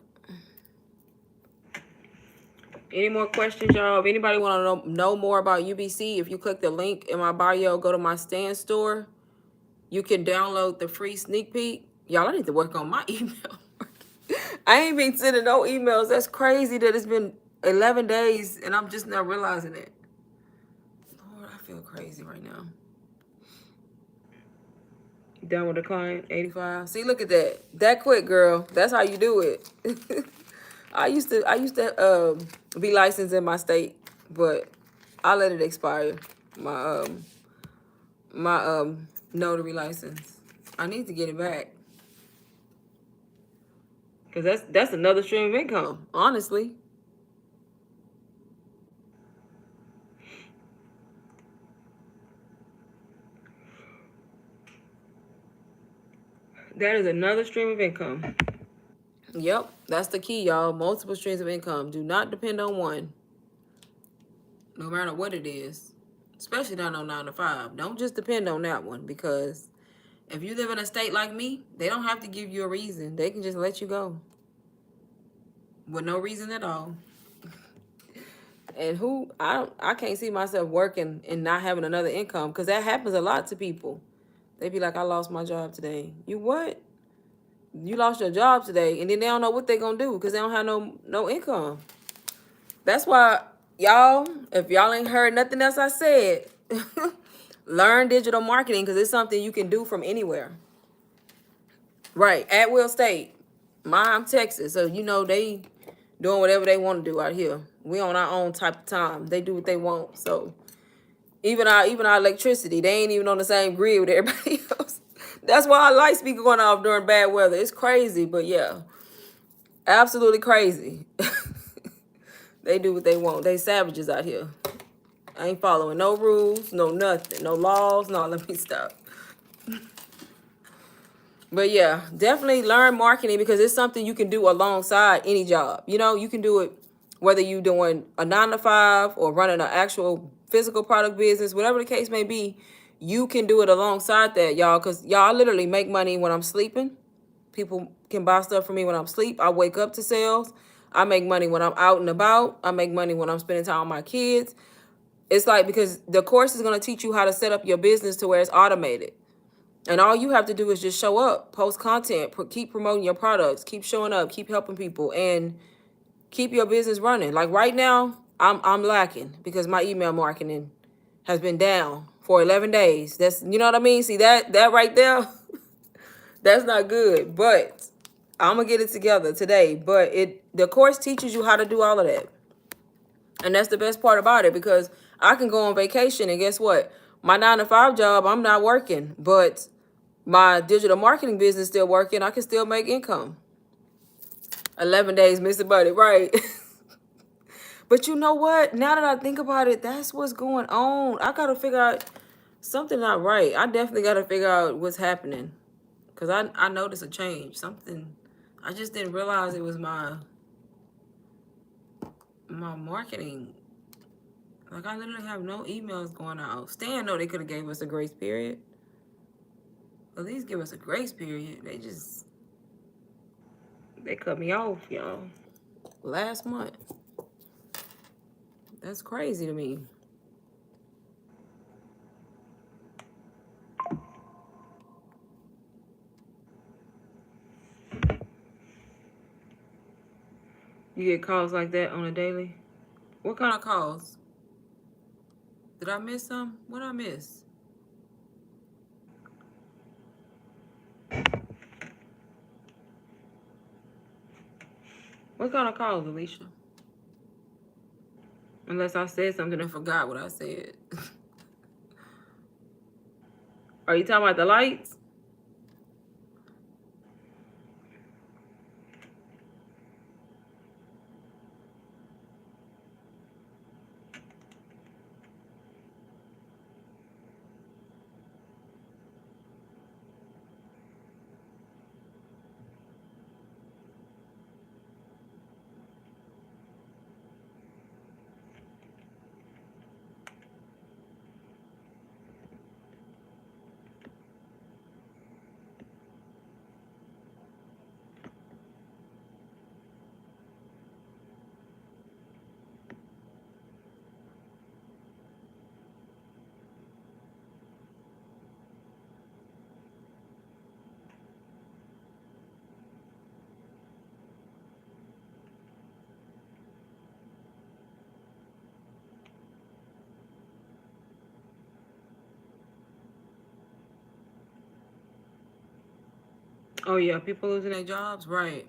Any more questions, y'all? If anybody want to know more about UBC, if you click the link in my bio, go to my Stand store. You can download the free sneak peek. Y'all, I need to work on my email. I ain't been sending no emails. That's crazy that it's been 11 days and I'm just not realizing it. Lord, I feel crazy right now. Done with the client, 85. See, look at that. That quick, girl. That's how you do it. I used to be licensed in my state, but I let it expire. My notary license. I need to get it back. Cause that's another stream of income, honestly. That is another stream of income. Yep, that's the key, y'all. Multiple streams of income. Do not depend on one. No matter what it is. Especially not on 9 to 5. Don't just depend on that one because if you live in a state like me, they don't have to give you a reason. They can just let you go. With no reason at all. And I can't see myself working and not having another income because that happens a lot to people. They be like, I lost my job today. You what? You lost your job today, and then they don't know what they're gonna do because they don't have no income. That's why, y'all, if y'all ain't heard nothing else I said, learn digital marketing because it's something you can do from anywhere. Right, at Will State. I'm Texas, so you know they doing whatever they want to do out here. We on our own type of time. They do what they want. So even our electricity, they ain't even on the same grid with everybody else. That's why our lights be going off during bad weather. It's crazy, but yeah, absolutely crazy. They do what they want. They savages out here. I ain't following no rules, no nothing, no laws. No, let me stop. But yeah, definitely learn marketing because it's something you can do alongside any job. You know, you can do it whether you're doing a 9 to 5 or running an actual physical product business, whatever the case may be. You can do it alongside that, y'all, because y'all literally make money when I'm sleeping. People can buy stuff from me when I'm asleep. I wake up to sales. I make money when I'm out and about. I make money when I'm spending time with my kids. It's like because the course is going to teach you how to set up your business to where it's automated. And all you have to do is just show up, post content, keep promoting your products, keep showing up, keep helping people, and keep your business running. Like right now, I'm lacking because my email marketing has been down for 11 days. That's, you know what I mean? See that right there? That's not good. But I'm gonna get it together today. But the course teaches you how to do all of that. And that's the best part about it because I can go on vacation and guess what? My 9 to 5 job, I'm not working, but my digital marketing business still working. I can still make income. 11 days missing money, right? But you know what? Now that I think about it, that's what's going on. I gotta figure out something not right. I definitely gotta figure out what's happening. Cause I noticed a change. Something I just didn't realize it was my marketing. Like I literally have no emails going out. Stan know they could have gave us a grace period. At least give us a grace period. They cut me off, y'all. Last month. That's crazy to me. You get calls like that on a daily? What kind of calls? Did I miss some? What did I miss? What kind of calls, Alicia? Unless I said something and forgot what I said. Are you talking about the lights? Oh yeah, people losing their jobs, right?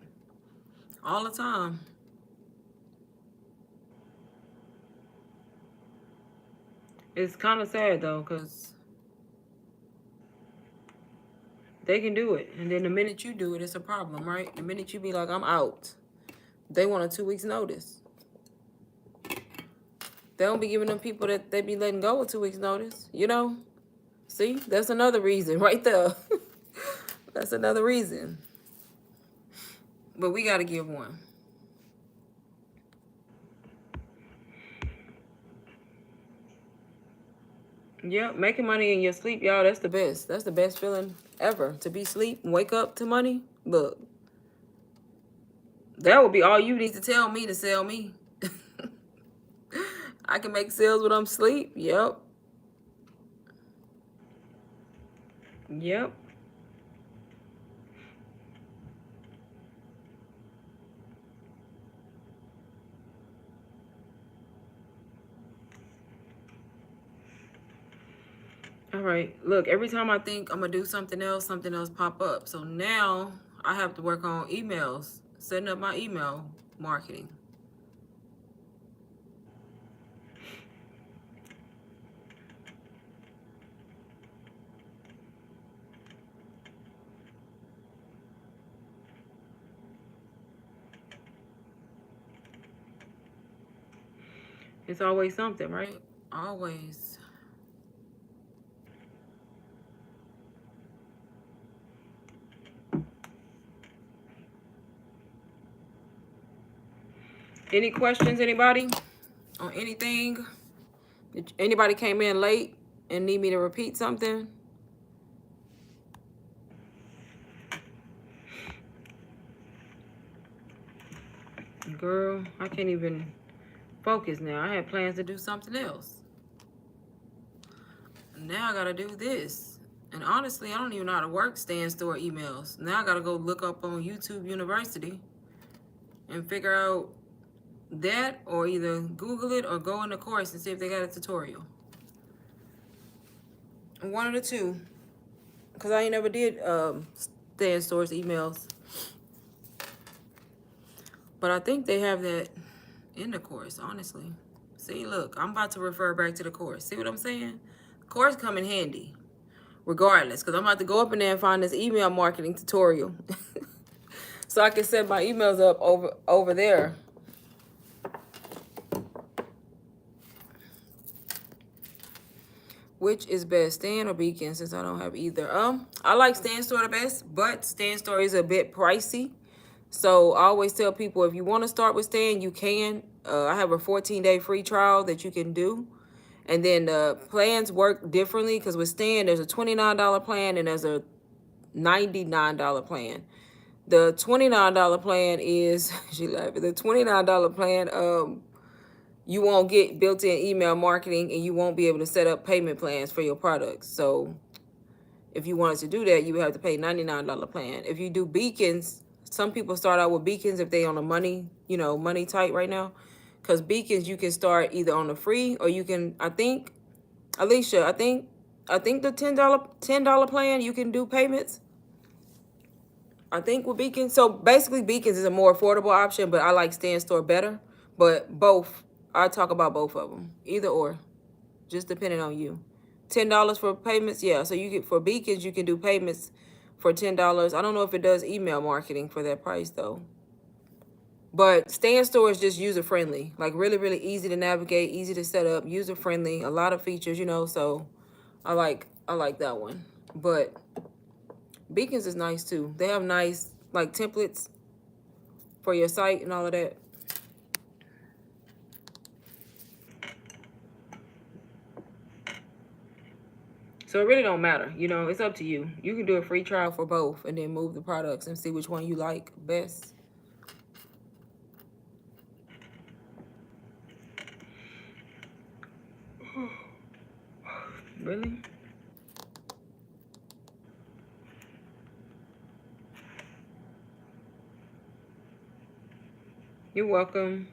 All the time. It's kind of sad though, because they can do it. And then the minute you do it, it's a problem, right? The minute you be like, I'm out, they want a 2 weeks notice. They don't be giving them people that they be letting go with 2 weeks notice, you know? See, that's another reason right there. That's another reason. But we got to give one. Yeah, making money in your sleep, y'all, that's the best. That's the best feeling ever. To be asleep and wake up to money. Look, that would be all you need to tell me to sell me. I can make sales when I'm asleep. Yep. Yep. All right. Look, every time I think I'm going to do something else pop up. So now I have to work on emails, setting up my email marketing. It's always something, right? Always. Any questions, anybody? On anything? Anybody came in late and need me to repeat something? Girl, I can't even focus now. I had plans to do something else. Now I gotta do this. And honestly, I don't even know how to work Stan Store emails. Now I gotta go look up on YouTube University and figure out that, or either Google it or go in the course and see if they got a tutorial. One of the two. Because I ain't never did Stan Store's emails. But I think they have that in the course, honestly. See, look, I'm about to refer back to the course. See what I'm saying? The course come in handy, regardless, because I'm about to go up in there and find this email marketing tutorial. so I can set my emails up over there. Which is best, Stan or Beacon, since I don't have either? I like Stan Store the best, but Stan Store is a bit pricey. So I always tell people, if you want to start with Stan, you can. I have a 14-day free trial that you can do. And then plans work differently, because with Stan, there's a $29 plan and there's a $99 plan. The $29 plan is, she laughed, the $29 plan, you won't get built-in email marketing, and you won't be able to set up payment plans for your products. So if you wanted to do that, you would have to pay $99 plan. If you do Beacons, some people start out with Beacons if they on a money, money tight right now. Because Beacons, you can start either on the free, or you can, I think, Alicia, I think the $10 plan, you can do payments. I think with Beacons. So basically Beacons is a more affordable option, but I like Stan Store better. But both, I talk about both of them. Either or. Just depending on you. $10 for payments, yeah. So you get, for Beacons, you can do payments for $10. I don't know if it does email marketing for that price though. But Stan Store is just user friendly, like really, really easy to navigate, easy to set up, user friendly, a lot of features, so I like that one. But Beacons is nice too. They have nice like templates for your site and all of that. So it really don't matter, it's up to you. You can do a free trial for both and then move the products and see which one you like best. Really? You're welcome.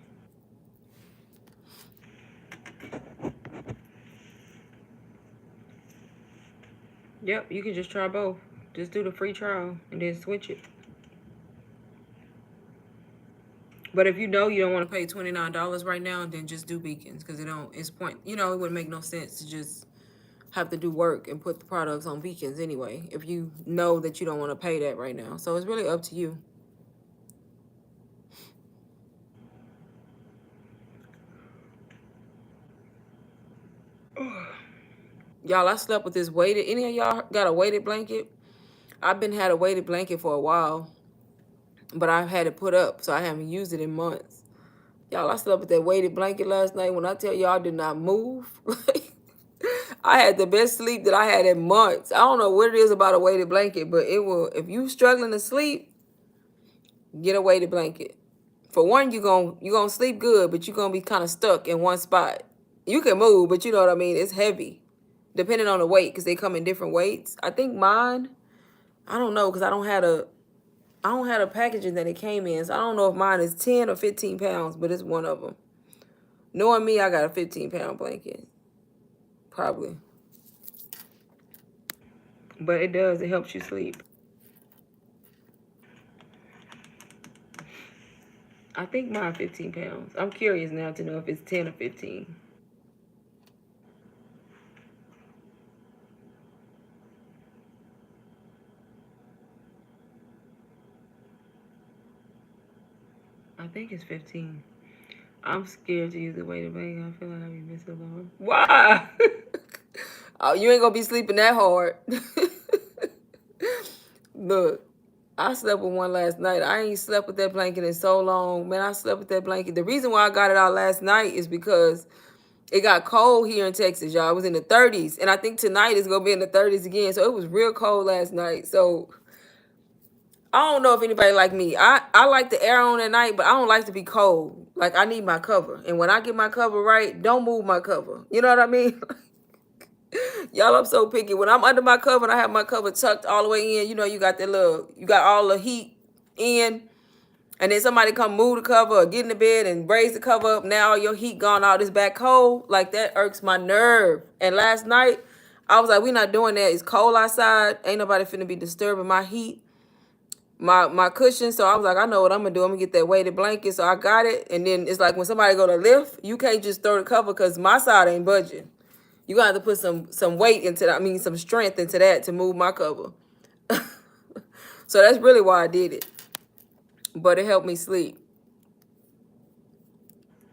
Yep, you can just try both. Just do the free trial and then switch it. But if you don't want to pay $29 right now, then just do Beacons, because it wouldn't make no sense to just have to do work and put the products on Beacons anyway, if you know that you don't want to pay that right now. So it's really up to you. Y'all, I slept with this weighted. Any of y'all got a weighted blanket? I've had a weighted blanket for a while, but I've had it put up, so I haven't used it in months. Y'all, I slept with that weighted blanket last night. When I tell y'all I did not move, I had the best sleep that I had in months. I don't know what it is about a weighted blanket, but it will. If you struggling to sleep, get a weighted blanket. For one, you're gonna sleep good, but you're gonna be kind of stuck in one spot. You can move, but you know what I mean? It's heavy, depending on the weight, because they come in different weights. I think mine, I don't know, because I don't have a packaging that it came in, so I don't know if mine is 10 or 15 pounds, but it's one of them. Knowing me, I got a 15-pound blanket. Probably. But it does. It helps you sleep. I think mine 15 pounds. I'm curious now to know if it's 10 or 15. I think it's 15. I'm scared to use the weighted blanket. I feel like I'll be missing along. Why? Oh, you ain't gonna be sleeping that hard. Look, I slept with one last night. I ain't slept with that blanket in so long. Man, I slept with that blanket. The reason why I got it out last night is because it got cold here in Texas, y'all. It was in the 30s. And I think tonight it's going to be in the 30s again. So it was real cold last night. So I don't know if anybody like me. I like the air on at night, but I don't like to be cold. Like, I need my cover. And when I get my cover right, don't move my cover. You know what I mean? Y'all, I'm so picky. When I'm under my cover and I have my cover tucked all the way in, you got all the heat in. And then somebody come move the cover or get in the bed and raise the cover up. Now your heat gone out. It's back cold. Like, that irks my nerve. And last night, I was like, we not doing that. It's cold outside. Ain't nobody finna be disturbing my heat, my cushion. So I was like, I know what I'm gonna do. I'm gonna get that weighted blanket. So I got it. And then it's like when somebody go to lift, you can't just throw the cover because my side ain't budging. You gotta have to put some weight into that. I mean, some strength into that to move my cover. So that's really why I did it. but it helped me sleep.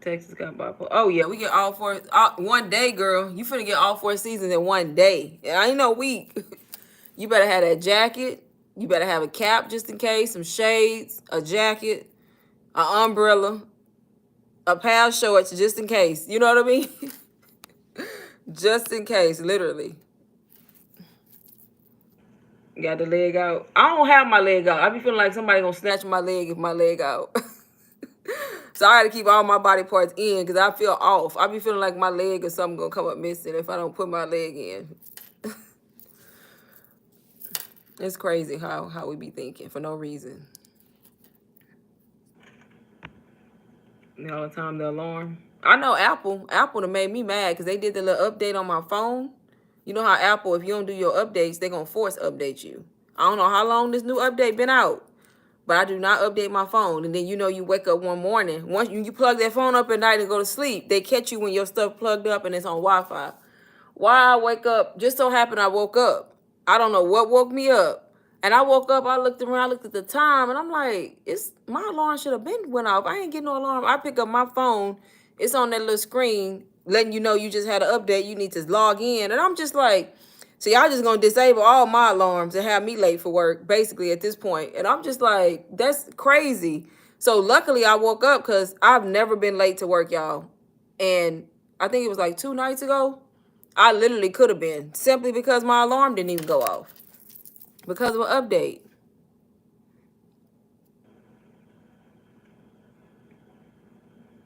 Texas got bipolar. Oh yeah, we get all four one day, girl. You finna get all four seasons in one day. I ain't no week. You better have that jacket. You better have a cap just in case, some shades, a jacket, an umbrella, a pair of shorts just in case. You know what I mean? Just in case, literally. Got the leg out. I don't have my leg out. I be feeling like somebody gonna snatch my leg if my leg out. So I gotta keep all my body parts in because I feel off. I be feeling like my leg or something gonna come up missing if I don't put my leg in. It's crazy how we be thinking for no reason. You know, all the time the alarm. I know Apple done made me mad because they did the little update on my phone. You know how Apple, if you don't do your updates, they gonna force update you. I don't know how long this new update been out, but I do not update my phone. And then you wake up one morning. Once you plug that phone up at night and go to sleep, they catch you when your stuff plugged up and it's on Wi-Fi. Why I wake up, just so happened I woke up. I don't know what woke me up. And I woke up, I looked around, I looked at the time, and I'm like, it's my alarm should have been went off. I ain't getting no alarm. I pick up my phone, it's on that little screen, letting you know you just had an update, you need to log in. And I'm just like, so y'all just gonna disable all my alarms and have me late for work, basically at this point. And I'm just like, that's crazy. So luckily I woke up because I've never been late to work, y'all. And I think it was like 2 nights ago. I literally could have been simply because my alarm didn't even go off because of an update.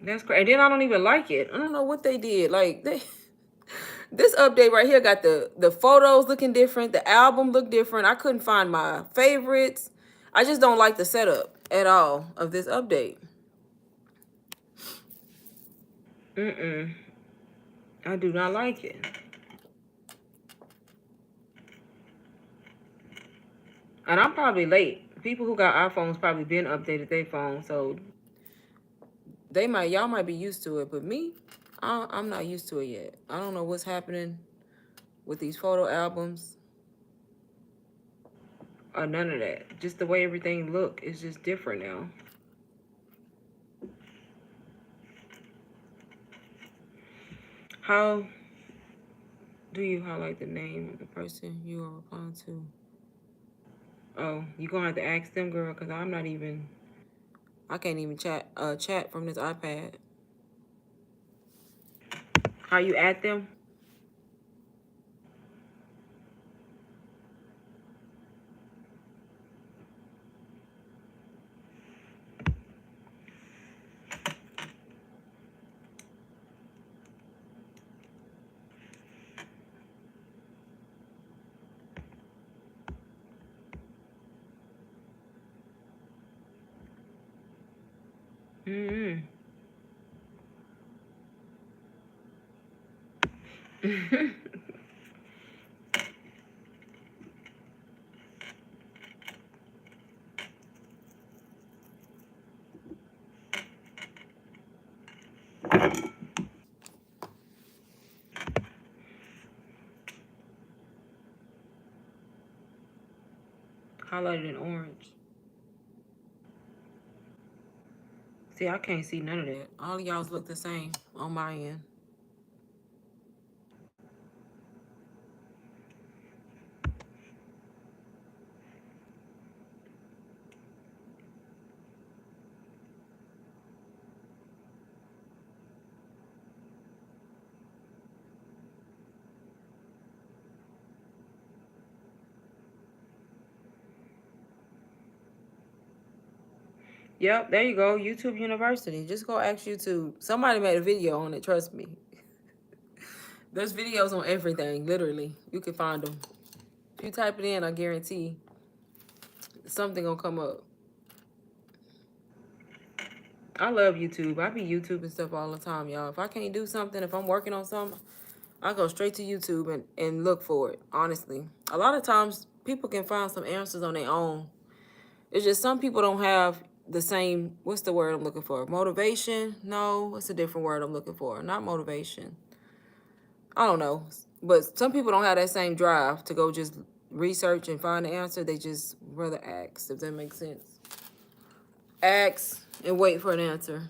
That's crazy. And then I don't even like it. I don't know what they did. Like this update right here got the photos looking different. The album looked different. I couldn't find my favorites. I just don't like the setup at all of this update. I do not like it. And I'm probably late. People who got iPhones probably been updated their phone, so y'all might be used to it, but me, I'm not used to it yet. I don't know what's happening with these photo albums or none of that. Just the way everything look is just different now. How do you highlight the name of the person you are replying to? Oh, you're gonna have to ask them, girl, because I can't even chat from this iPad. How you add them? Highlighted in orange. See, I can't see none of that. All of y'all's look the same on my end. Yep, there you go. YouTube University. Just go ask YouTube. Somebody made a video on it, trust me. There's videos on everything, literally. You can find them. If you type it in, I guarantee something gonna come up. I love YouTube. I be YouTubing stuff all the time, y'all. If I can't do something, if I'm working on something, I go straight to YouTube and look for it, honestly. A lot of times, people can find some answers on their own. It's just some people don't have the same, what's the word I'm looking for? Motivation? No, what's a different word I'm looking for? Not motivation. I don't know. But some people don't have that same drive to go just research and find the answer. They just rather ask, if that makes sense. Ask and wait for an answer.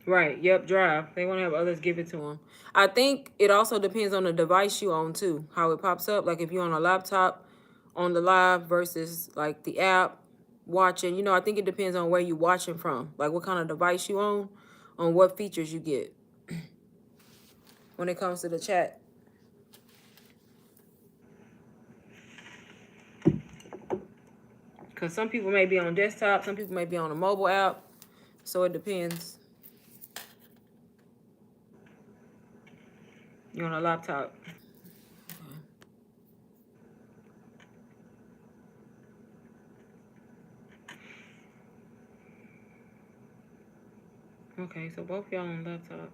Right. Yep. Drive. They want to have others give it to them. I think it also depends on the device you own too, how it pops up. Like if you're on a laptop, on the live versus like the app watching. You know, I think it depends on where you're watching from, like what kind of device you own, on what features you get when it comes to the chat. Because some people may be on desktop, some people may be on a mobile app, so it depends. You're on a laptop. Okay, so both y'all on laptop.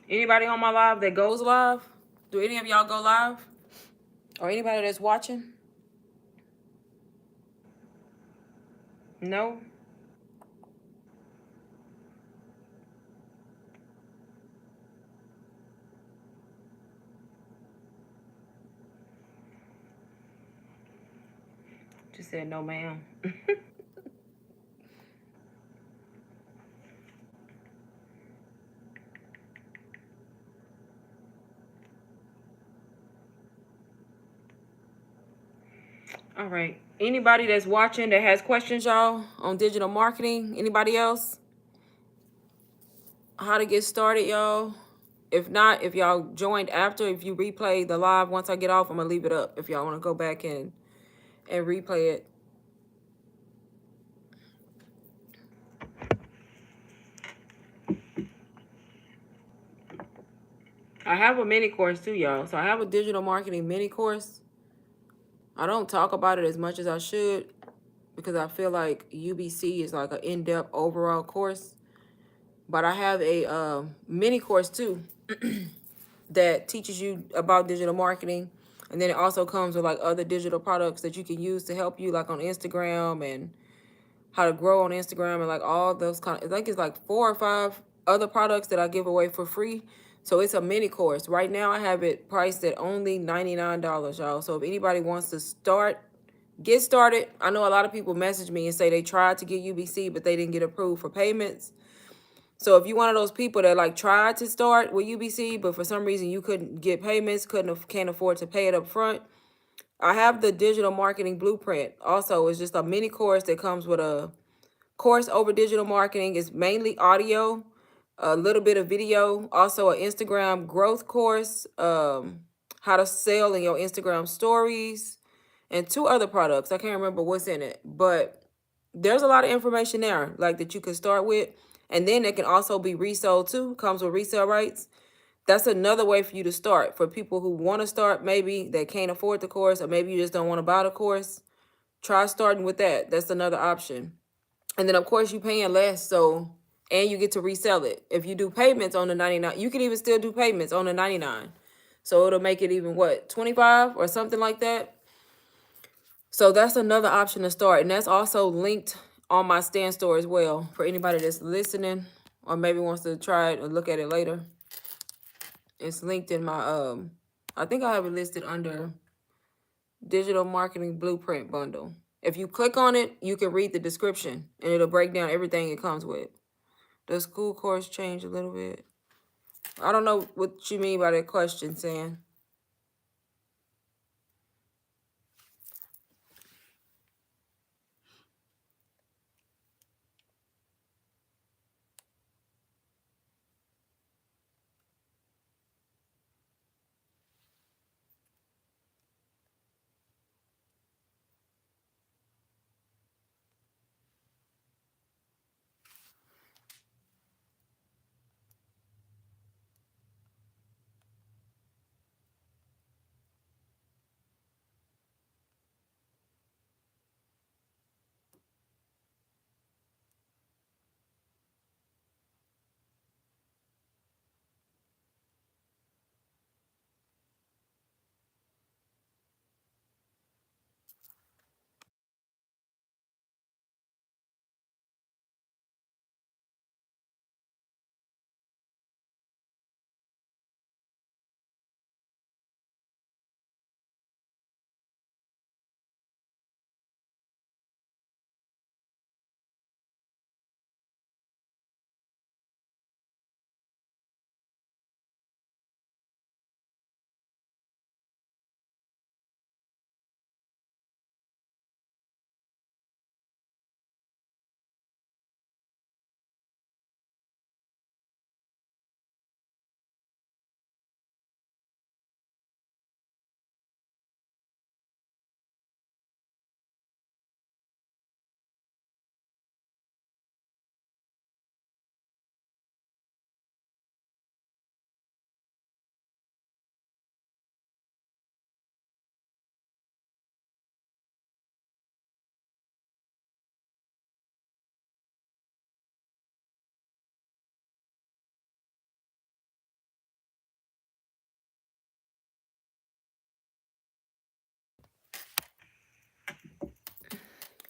Anybody on my live that goes live? Do any of y'all go live? Or anybody that's watching? No? Just said no, ma'am. All right. Anybody that's watching that has questions, y'all, on digital marketing? Anybody else? How to get started, y'all? If not, if y'all joined after, if you replay the live once I get off, I'm gonna leave it up if y'all want to go back and replay it. I have a mini course too, y'all. So I have a digital marketing mini course. I don't talk about it as much as I should because I feel like UBC is like an in-depth overall course. But I have a mini course too that teaches you about digital marketing. And then it also comes with like other digital products that you can use to help you, like on Instagram, and how to grow on Instagram, and like all those kind of, I think it's like 4 or 5 other products that I give away for free. So it's a mini course. Right now I have it priced at only $99, y'all. So if anybody wants to get started. I know a lot of people message me and say they tried to get UBC, but they didn't get approved for payments. So if you're one of those people that like tried to start with UBC, but for some reason you couldn't get payments, can't afford to pay it up front, I have the digital marketing blueprint. Also, it's just a mini course that comes with a course over digital marketing. It's mainly audio, a little bit of video, also an Instagram growth course, how to sell in your Instagram stories, and 2 other products. I can't remember what's in it, but there's a lot of information there, like that you can start with. And then it can also be resold too, comes with resale rights. That's another way for you to start. For people who want to start, maybe they can't afford the course, or maybe you just don't want to buy the course, try starting with that. That's another option. And then of course you paying less, so, and you get to resell it. If you do payments on the 99, you can even still do payments on the 99. So it'll make it even what, 25 or something like that. So that's another option to start. And that's also linked on my Stan Store as well for anybody that's listening or maybe wants to try it or look at it later. It's linked in my, I think I have it listed under Digital Marketing Blueprint Bundle. If you click on it, you can read the description and it'll break down everything it comes with. The school course change a little bit? I don't know what you mean by that question, Sam.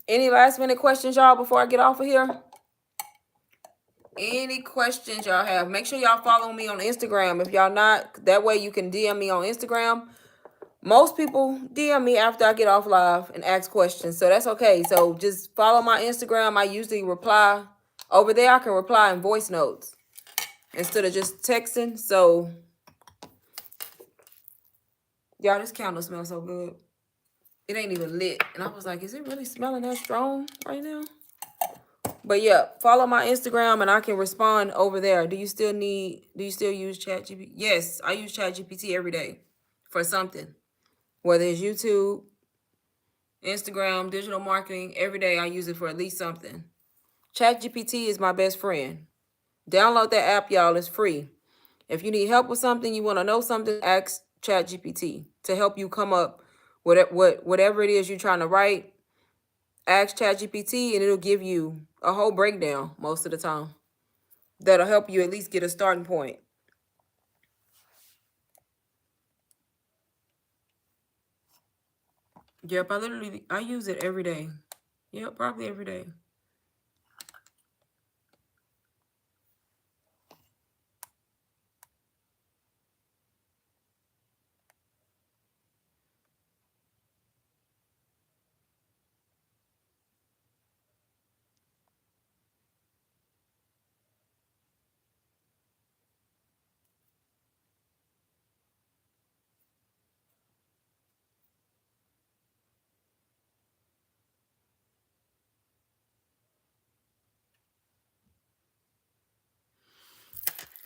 Any last minute questions, y'all, before I get off of here? Any questions y'all have? Make sure y'all follow me on Instagram. If y'all not, that way you can DM me on Instagram. Most people DM me after I get off live and ask questions, so that's okay. So just follow my Instagram. I usually reply over there. I can reply in voice notes instead of just texting. So y'all, this candle smells so good. It ain't even lit, and I was like, is it really smelling that strong right now? But yeah, follow my Instagram and I can respond over there. Do you still use ChatGPT? Yes, I use ChatGPT every day for something. Whether it's YouTube, Instagram, digital marketing, every day I use it for at least something. ChatGPT is my best friend. Download that app, y'all. It's free. If you need help with something, you want to know something, ask ChatGPT to help you come up with whatever it is you're trying to write. Ask ChatGPT and it'll give you a whole breakdown most of the time. That'll help you at least get a starting point. Yep, I use it every day. Yep, probably every day.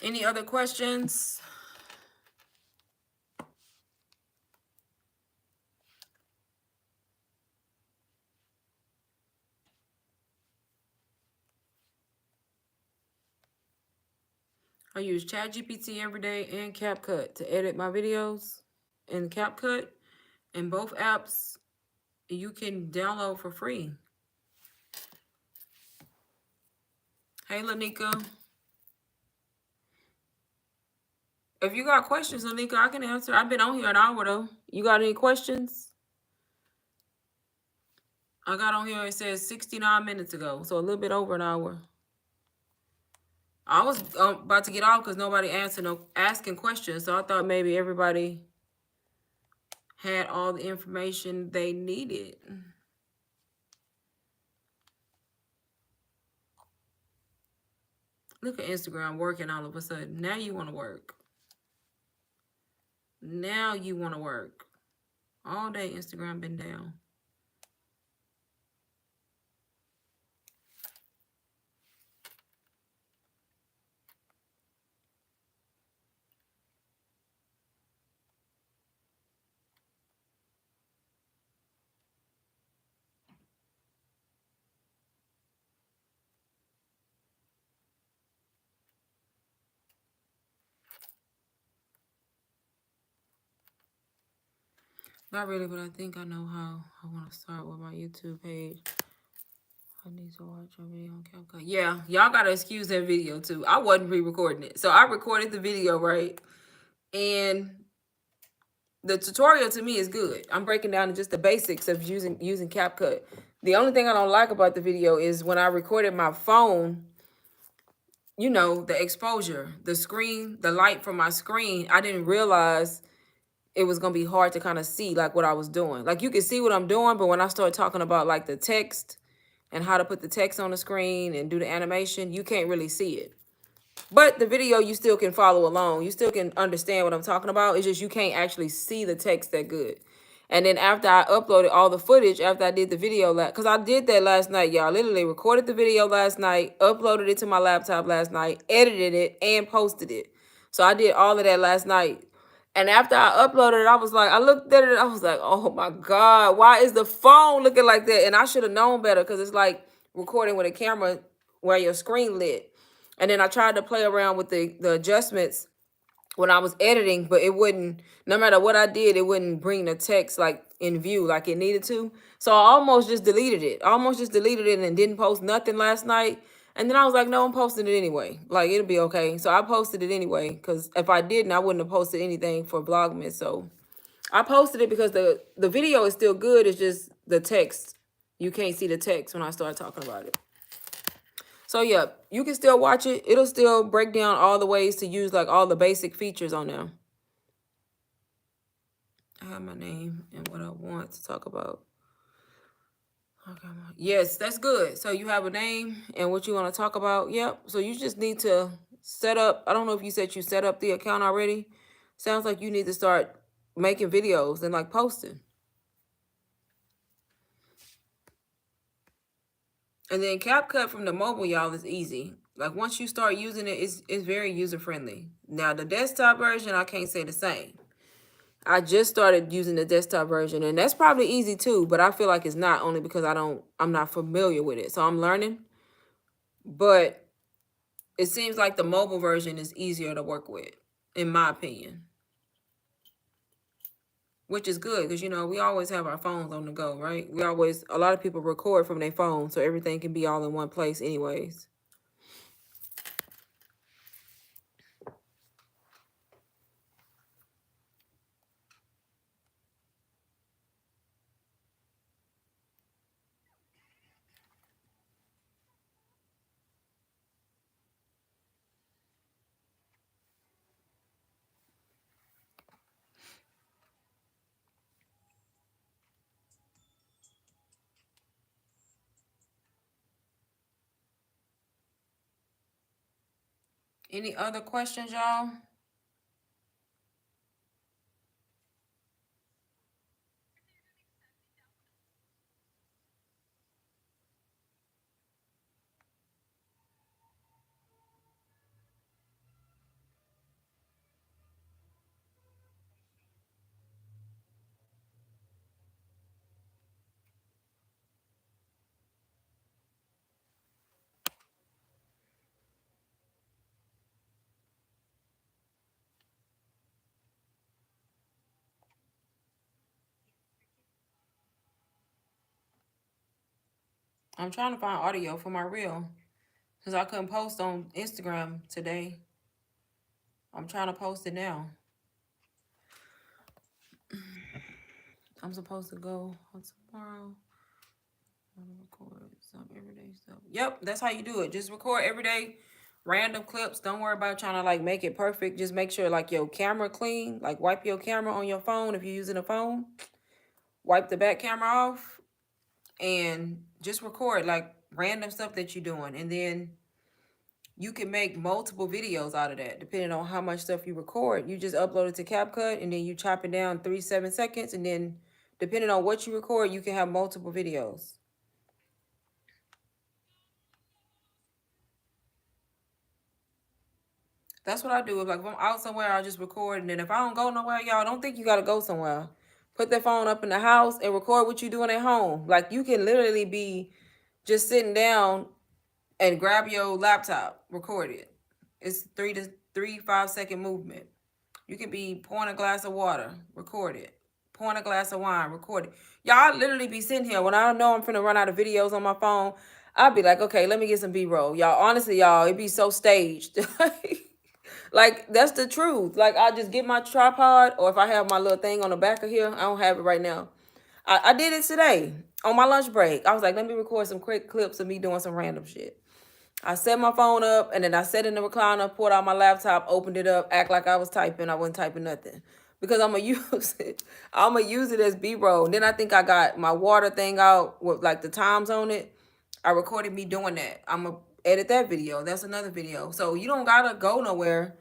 Any other questions? I use ChatGPT every day and CapCut to edit my videos. And CapCut and both apps you can download for free. Hey, Lanika. If you got questions, Lanika, I can answer. I've been on here an hour, though. You got any questions? I got on here, it says 69 minutes ago, so a little bit over an hour. I was about to get off because nobody asking questions, so I thought maybe everybody had all the information they needed. Look at Instagram working all of a sudden. Now you want to work. Now you want to work. All day Instagram been down. Not really, but I think I know how I want to start with my YouTube page. I need to watch a video on CapCut. Yeah, y'all got to excuse that video too. I wasn't re-recording it. So I recorded the video, right? And the tutorial to me is good. I'm breaking down just the basics of using CapCut. The only thing I don't like about the video is when I recorded my phone, you know, the exposure, the screen, the light from my screen, I didn't realize it was going to be hard to kind of see like what I was doing. Like you can see what I'm doing, but when I start talking about like the text and how to put the text on the screen and do the animation, you can't really see it. But the video, you still can follow along. You still can understand what I'm talking about. It's just you can't actually see the text that good. And then after I uploaded all the footage, after I did the video, because I did that last night, y'all. Literally recorded the video last night, uploaded it to my laptop last night, edited it, and posted it. So I did all of that last night. And after I uploaded it, I was like, I looked at it, I was like, oh my God, why is the phone looking like that? And I should have known better because it's like recording with a camera where your screen lit. And then I tried to play around with the adjustments when I was editing, but it wouldn't, no matter what I did, it wouldn't bring the text like in view like it needed to. So I almost just deleted it. And didn't post nothing last night. And then I was like, no, I'm posting it anyway. Like, it'll be okay. So I posted it anyway, because if I didn't, I wouldn't have posted anything for Vlogmas. So I posted it because the video is still good. It's just the text, You can't see the text when I start talking about it. So yeah, you can still watch it. It'll still break down all the ways to use like all the basic features on there. I have my name and what I want to talk about. Okay. Yes, that's good. So you have a name and what you want to talk about. Yep. So you just need to set up. I don't know if you said you set up the account already. Sounds like you need to start making videos and like posting. And then CapCut from the mobile, y'all, is easy. Like once you start using it, it's very user friendly. Now the desktop version, I can't say the same. I just started using the desktop version, and that's probably easy too, but I feel like it's not, only because I'm not familiar with it. So I'm learning. But it seems like the mobile version is easier to work with, in my opinion. Which is good because, we always have our phones on the go, right? A lot of people record from their phone, so everything can be all in one place anyways. Any other questions, y'all? I'm trying to find audio for my reel because I couldn't post on Instagram today. I'm trying to post it now. I'm supposed to go on tomorrow. Record some everyday stuff. Yep, that's how you do it. Just record everyday random clips. Don't worry about trying to like make it perfect. Just make sure like your camera clean. Like wipe your camera on your phone if you're using a phone. Wipe the back camera off and just record like random stuff that you're doing. And then you can make multiple videos out of that depending on how much stuff you record. You just upload it to CapCut and then you chop it down 7 seconds, and then depending on what you record, you can have multiple videos. That's what I do. Like if I'm out somewhere, I'll just record, and then if I don't go nowhere, y'all don't think you gotta go somewhere. Put that phone up in the house and record what you're doing at home. Like you can literally be just sitting down and grab your laptop, record it. It's 5 second movement. You can be pouring a glass of water, record it. Pouring a glass of wine, record it. Y'all literally be sitting here when I know I'm finna run out of videos on my phone. I'll be like, okay, let me get some B-roll. Y'all, honestly, y'all, it be so staged. Like, that's the truth. Like, I just get my tripod, or if I have my little thing on the back of here, I don't have it right now. I did it today on my lunch break. I was like, let me record some quick clips of me doing some random shit. I set my phone up, and then I sat in the recliner, pulled out my laptop, opened it up, act like I was typing. I wasn't typing nothing. Because I'm going to use it. I'm going to use it as B-roll. Then I think I got my water thing out with like the times on it. I recorded me doing that. I'm going to edit that video. That's another video. So you don't got to go nowhere.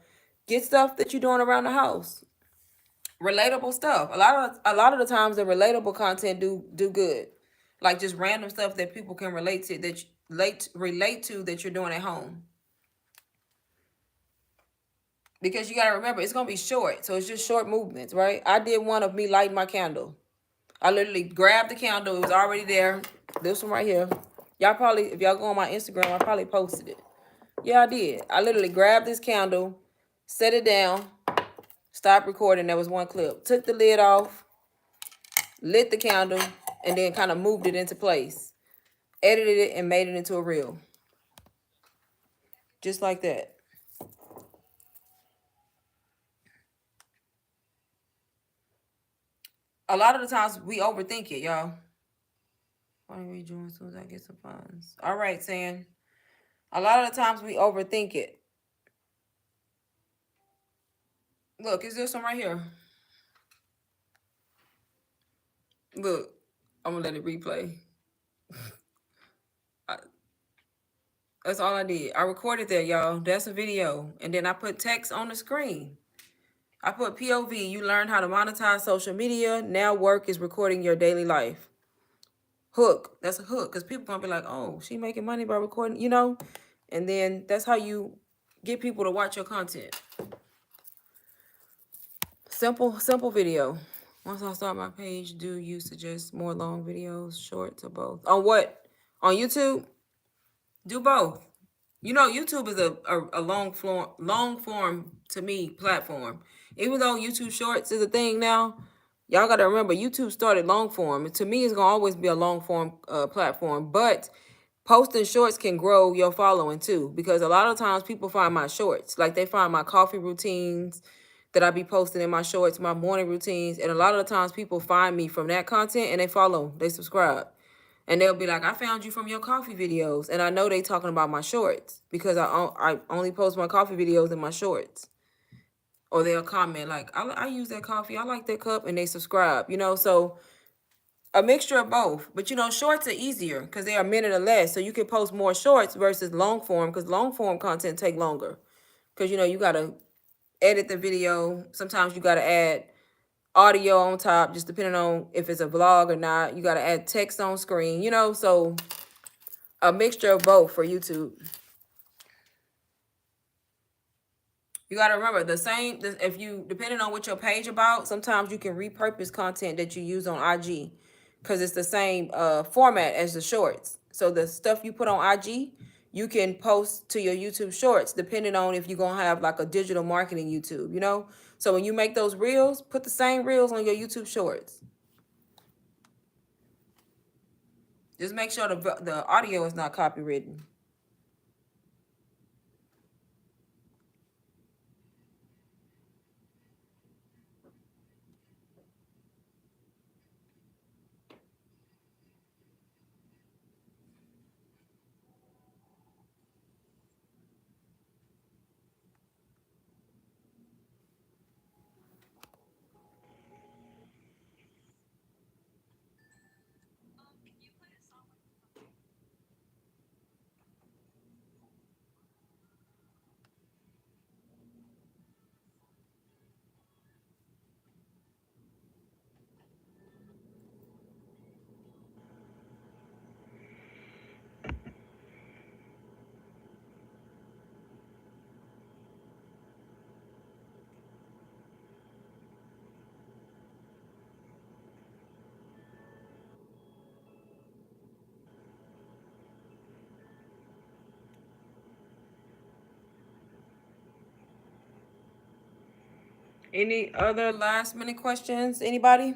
Get stuff that you're doing around the house. Relatable stuff. A lot of the times the relatable content do good. Like just random stuff that people can relate to, that relate to, that you're doing at home. Because you gotta remember, it's gonna be short, so it's just short movements, right? I did one of me lighting my candle. I literally grabbed the candle; it was already there. This one right here. Y'all probably, if y'all go on my Instagram, I probably posted it. Yeah, I did. I literally grabbed this candle, set it down, stopped recording. There was one clip. Took the lid off, lit the candle, and then kind of moved it into place. Edited it and made it into a reel. Just like that. A lot of the times we overthink it, y'all. Want to rejoin as soon as I get some funds. All right, Sam. A lot of the times we overthink it. Look, is there some right here? Look, I'm gonna let it replay. That's all I did. I recorded that, y'all. That's a video. And then I put text on the screen. I put POV. You learn how to monetize social media. Now work is recording your daily life. Hook. That's a hook. Because people going to be like, oh, she making money by recording, you know? And then that's how you get people to watch your content. Simple video. Once I start my page, do you suggest more long videos, shorts, or both? On what? On YouTube? Do both. You know, YouTube is a long form to me platform. Even though YouTube Shorts is a thing now, y'all got to remember YouTube started long form. To me, it's gonna always be a long form platform. But posting shorts can grow your following too, because a lot of times people find my shorts, like they find my coffee routines that I be posting in my shorts, my morning routines, and a lot of the times people find me from that content and they follow, they subscribe. And they'll be like, I found you from your coffee videos. And I know they talking about my shorts because I only post my coffee videos in my shorts. Or they'll comment like, I use that coffee. I like that cup. And they subscribe, you know. So a mixture of both. But, you know, shorts are easier because they are a minute or less. So you can post more shorts versus long form because long form content take longer. Because, you know, you got to edit the video. Sometimes you got to add audio on top, just depending on if it's a vlog or not. You got to add text on screen, you know. So a mixture of both for YouTube. You got to remember if you, depending on what your page about, sometimes you can repurpose content that you use on IG because it's the same format as the shorts. So the stuff you put on IG, you can post to your YouTube shorts depending on if you're going to have like a digital marketing YouTube, you know? So when you make those reels, put the same reels on your YouTube shorts. Just make sure the audio is not copywritten. Any other last minute questions? Anybody?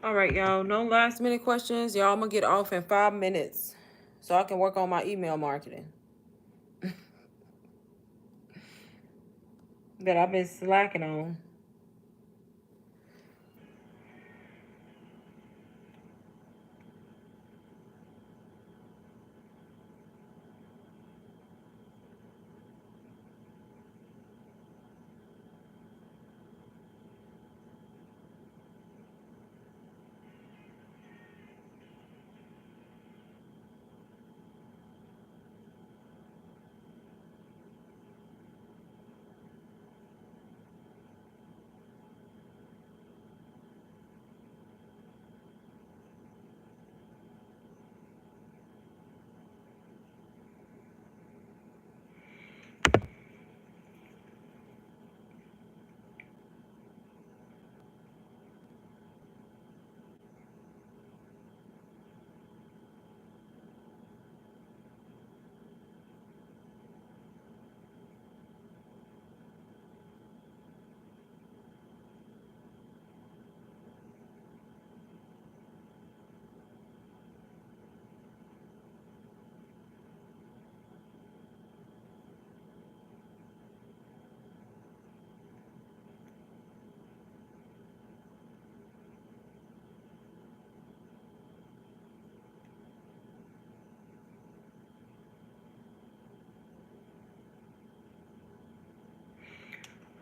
All right, y'all. No last minute questions. Y'all, I'm going to get off in 5 minutes. so I can work on my email marketing that I've been slacking on.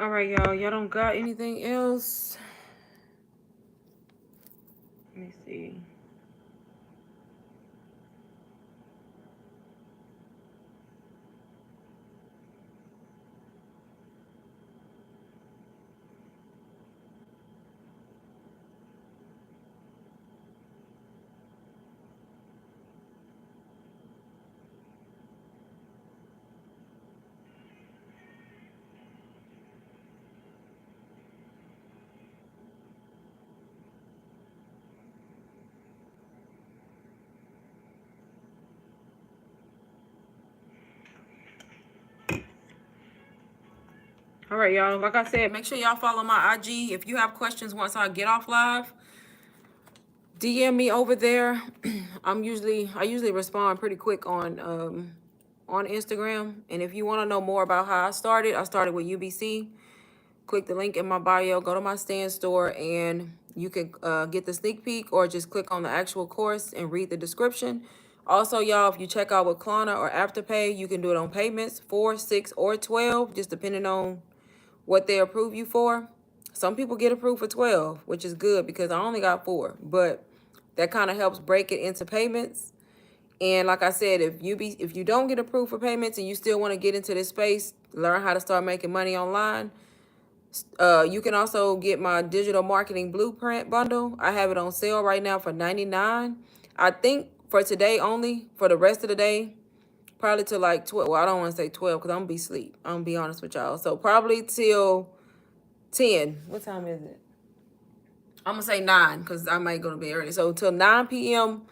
All right, y'all. Y'all don't got anything else? Let me see. All right, y'all. Like I said, make sure y'all follow my IG. If you have questions once I get off live, DM me over there. I usually respond pretty quick on Instagram. And if you want to know more about how I started with UBC. Click the link in my bio, go to my stand store, and you can get the sneak peek or just click on the actual course and read the description. Also, y'all, if you check out with Klarna or Afterpay, you can do it on payments, 4, 6, or 12, just depending on what they approve you for. Some people get approved for 12, which is good because I only got 4, but that kind of helps break it into payments. And like I said, if you don't get approved for payments and you still want to get into this space, learn how to start making money online, you can also get my digital marketing blueprint bundle. I have it on sale right now for $99. I think for today only, for the rest of the day, probably till like 12. Well, I don't want to say 12 because I'm going to be asleep. I'm going to be honest with y'all. So probably till 10. What time is it? I'm going to say 9 because I might go to bed early. So till 9 p.m.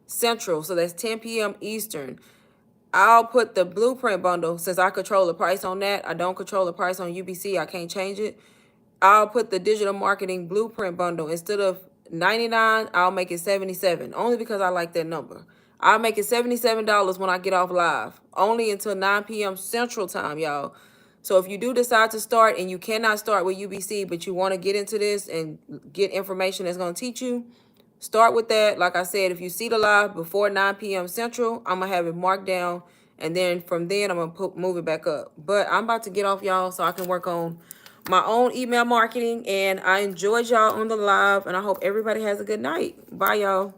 Central. So that's 10 p.m. Eastern. I'll put the blueprint bundle, since I control the price on that. I don't control the price on UBC. I can't change it. I'll put the digital marketing blueprint bundle, instead of 99, I'll make it 77, only because I like that number. I'll make it $77 when I get off live, only until 9 p.m. Central Time, y'all. So if you do decide to start and you cannot start with UBC, but you want to get into this and get information that's going to teach you, start with that. Like I said, if you see the live before 9 p.m. Central, I'm going to have it marked down. And then from then, I'm going to move it back up. But I'm about to get off, y'all, so I can work on my own email marketing. And I enjoyed y'all on the live. And I hope everybody has a good night. Bye, y'all.